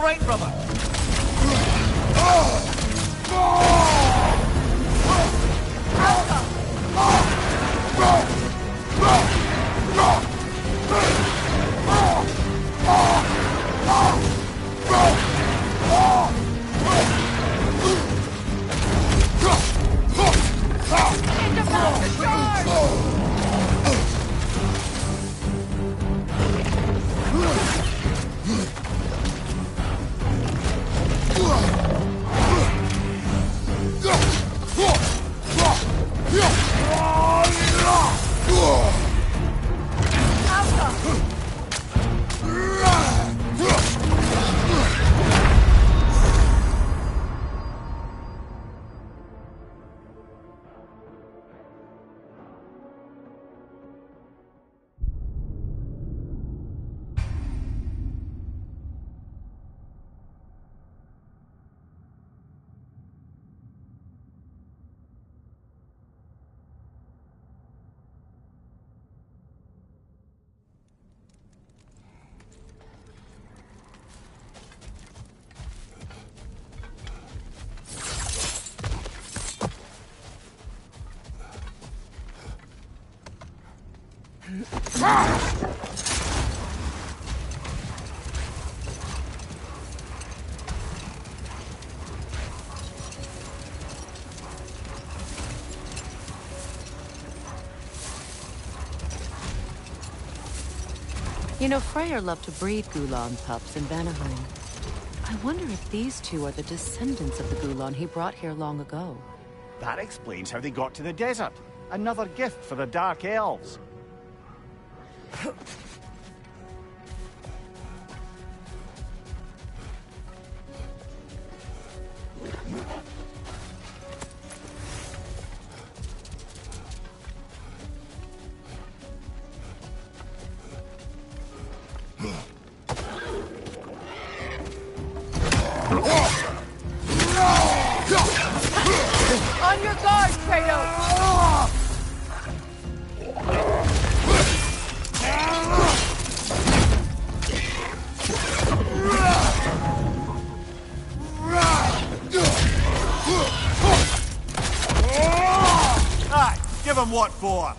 right, brother? You know, Freyr loved to breed Gulan pups in Vanaheim. I wonder if these two are the descendants of the Gulan he brought here long ago. That explains how they got to the desert. Another gift for the Dark Elves. On your guard, Kratos! Aye, give him what for.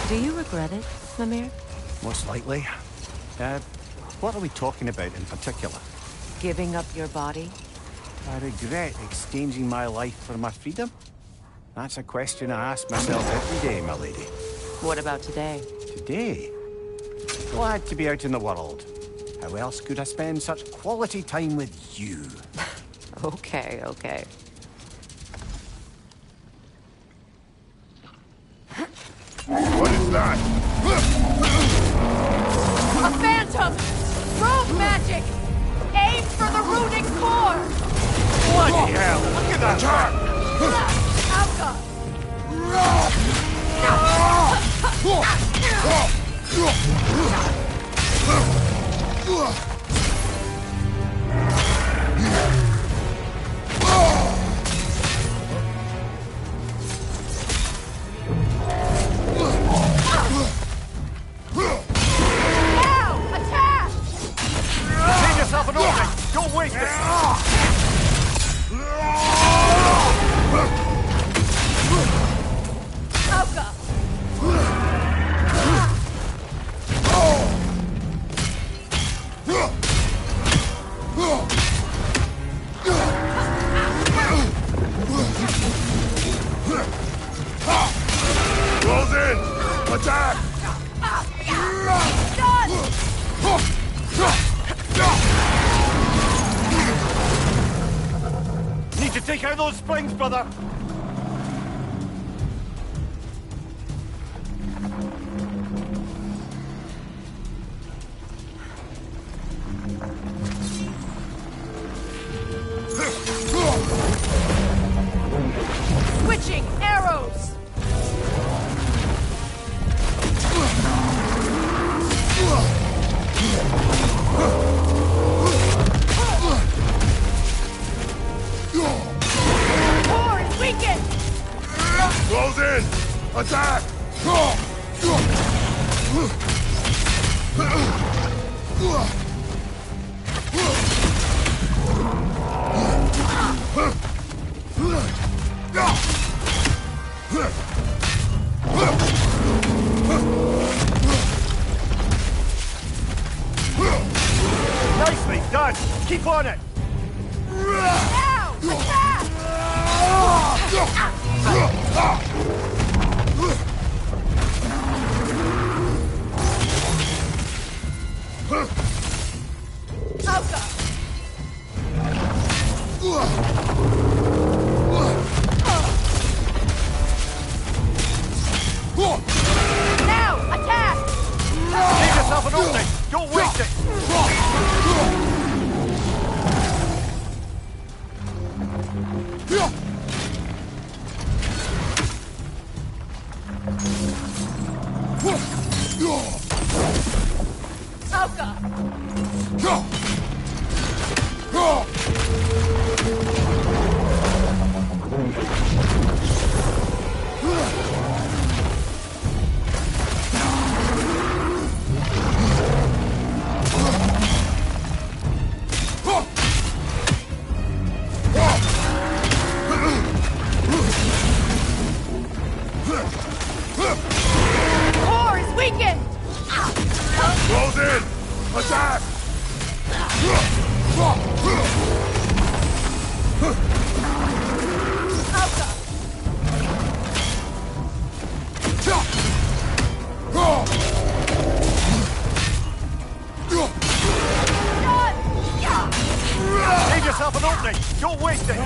Do you regret it, Mimir? Most likely. What are we talking about in particular? Giving up your body? I regret exchanging my life for my freedom? That's a question I ask myself every day, my lady. What about today? Today? Glad to be out in the world. How else could I spend such quality time with you? Okay, okay. What is that? A phantom! Rogue magic! Aim for the runic core! Bloody hell! Look at that turn! Alka! Now! Attack! Save yourself an opening! Don't waste it! Alka! Close in! Attack! Need to take out those springs, brother! Switching arrows! Core is weakened! Close in! Attack! Nicely done! Keep on it! Now! Attack! Alka! Now! Attack! Save yourself an opening! Don't waste it! Alka! Core is weakened! Close in! Attack! Alka! Save yourself an opening! Don't waste it!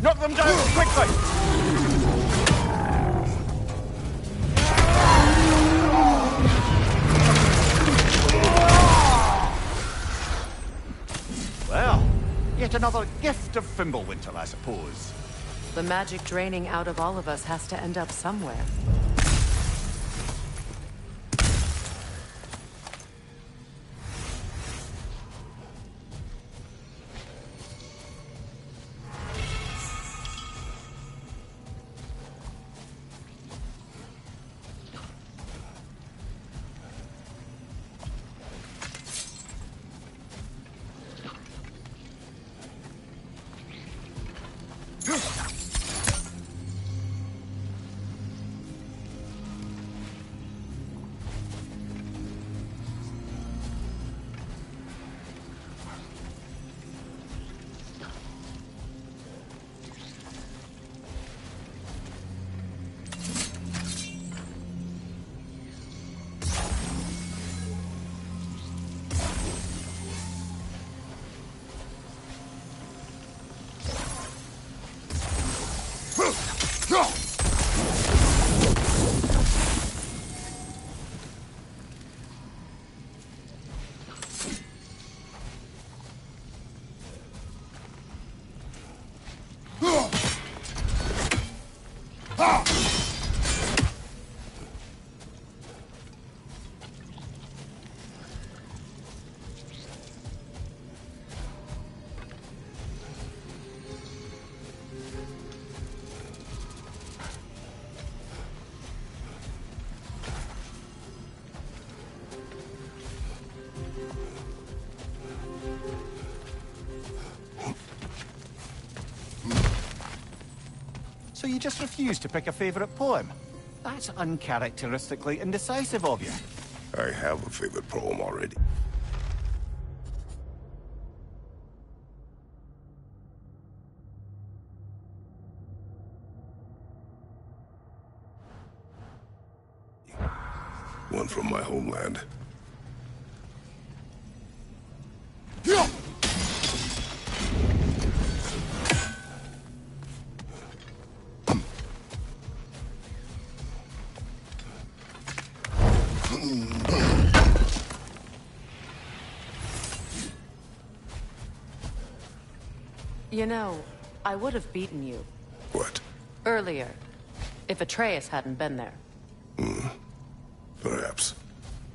Knock them down, quickly! Well, yet another gift of Fimbulwinter, I suppose. The magic draining out of all of us has to end up somewhere. So you just refuse to pick a favorite poem? That's uncharacteristically indecisive of you. I have a favorite poem already. One from my homeland. You know, I would have beaten you. What? Earlier. If Atreus hadn't been there. Perhaps.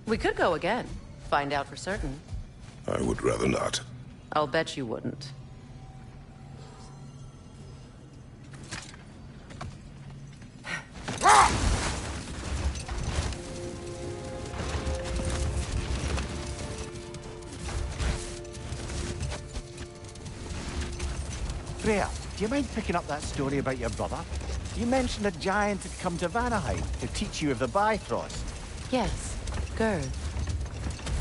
We could go again. Find out for certain. I would rather not. I'll bet you wouldn't. Freya, do you mind picking up that story about your brother? You mentioned a giant had come to Vanaheim to teach you of the Bifrost. Yes, Gerd.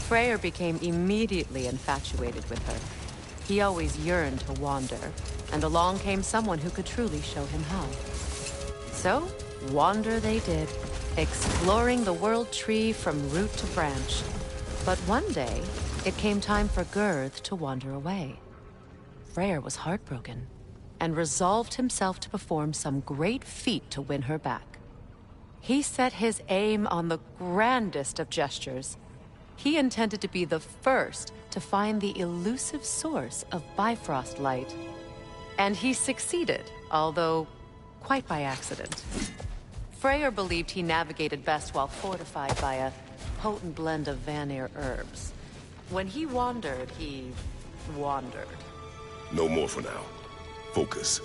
Freyr became immediately infatuated with her. He always yearned to wander, and along came someone who could truly show him how. So, wander they did, exploring the world tree from root to branch. But one day, it came time for Gerd to wander away. Freyr was heartbroken, and resolved himself to perform some great feat to win her back. He set his aim on the grandest of gestures. He intended to be the first to find the elusive source of Bifrost light. And he succeeded, although quite by accident. Freyr believed he navigated best while fortified by a potent blend of Vanir herbs. When he wandered, he wandered. No more for now. Focus.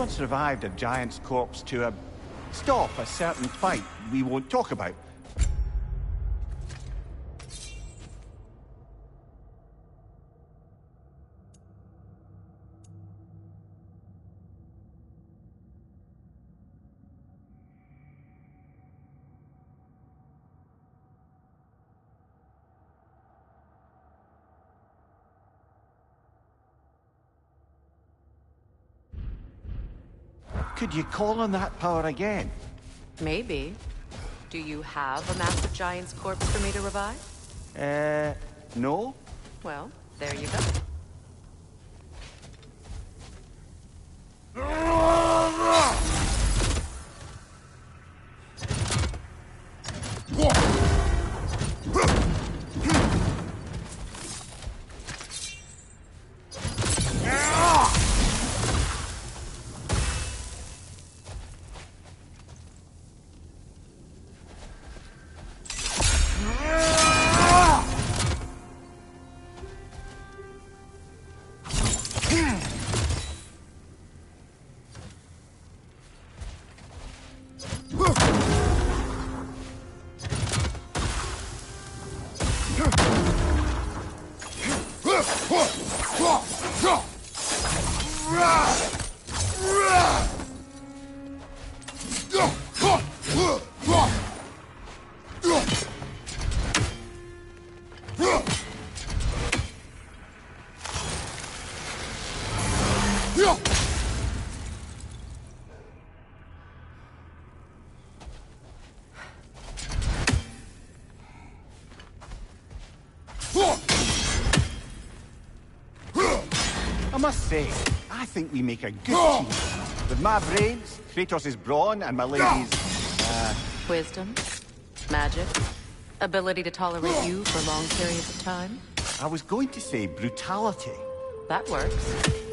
once revived a giant's corpse to stop a certain fight we won't talk about. Could you call on that power again? Maybe. Do you have a massive giant's corpse for me to revive? No? Well, there you go. I must say, I think we make a good team. With my brains, Kratos' brawn, and my lady's, Wisdom, magic, ability to tolerate you for long periods of time. I was going to say brutality. That works.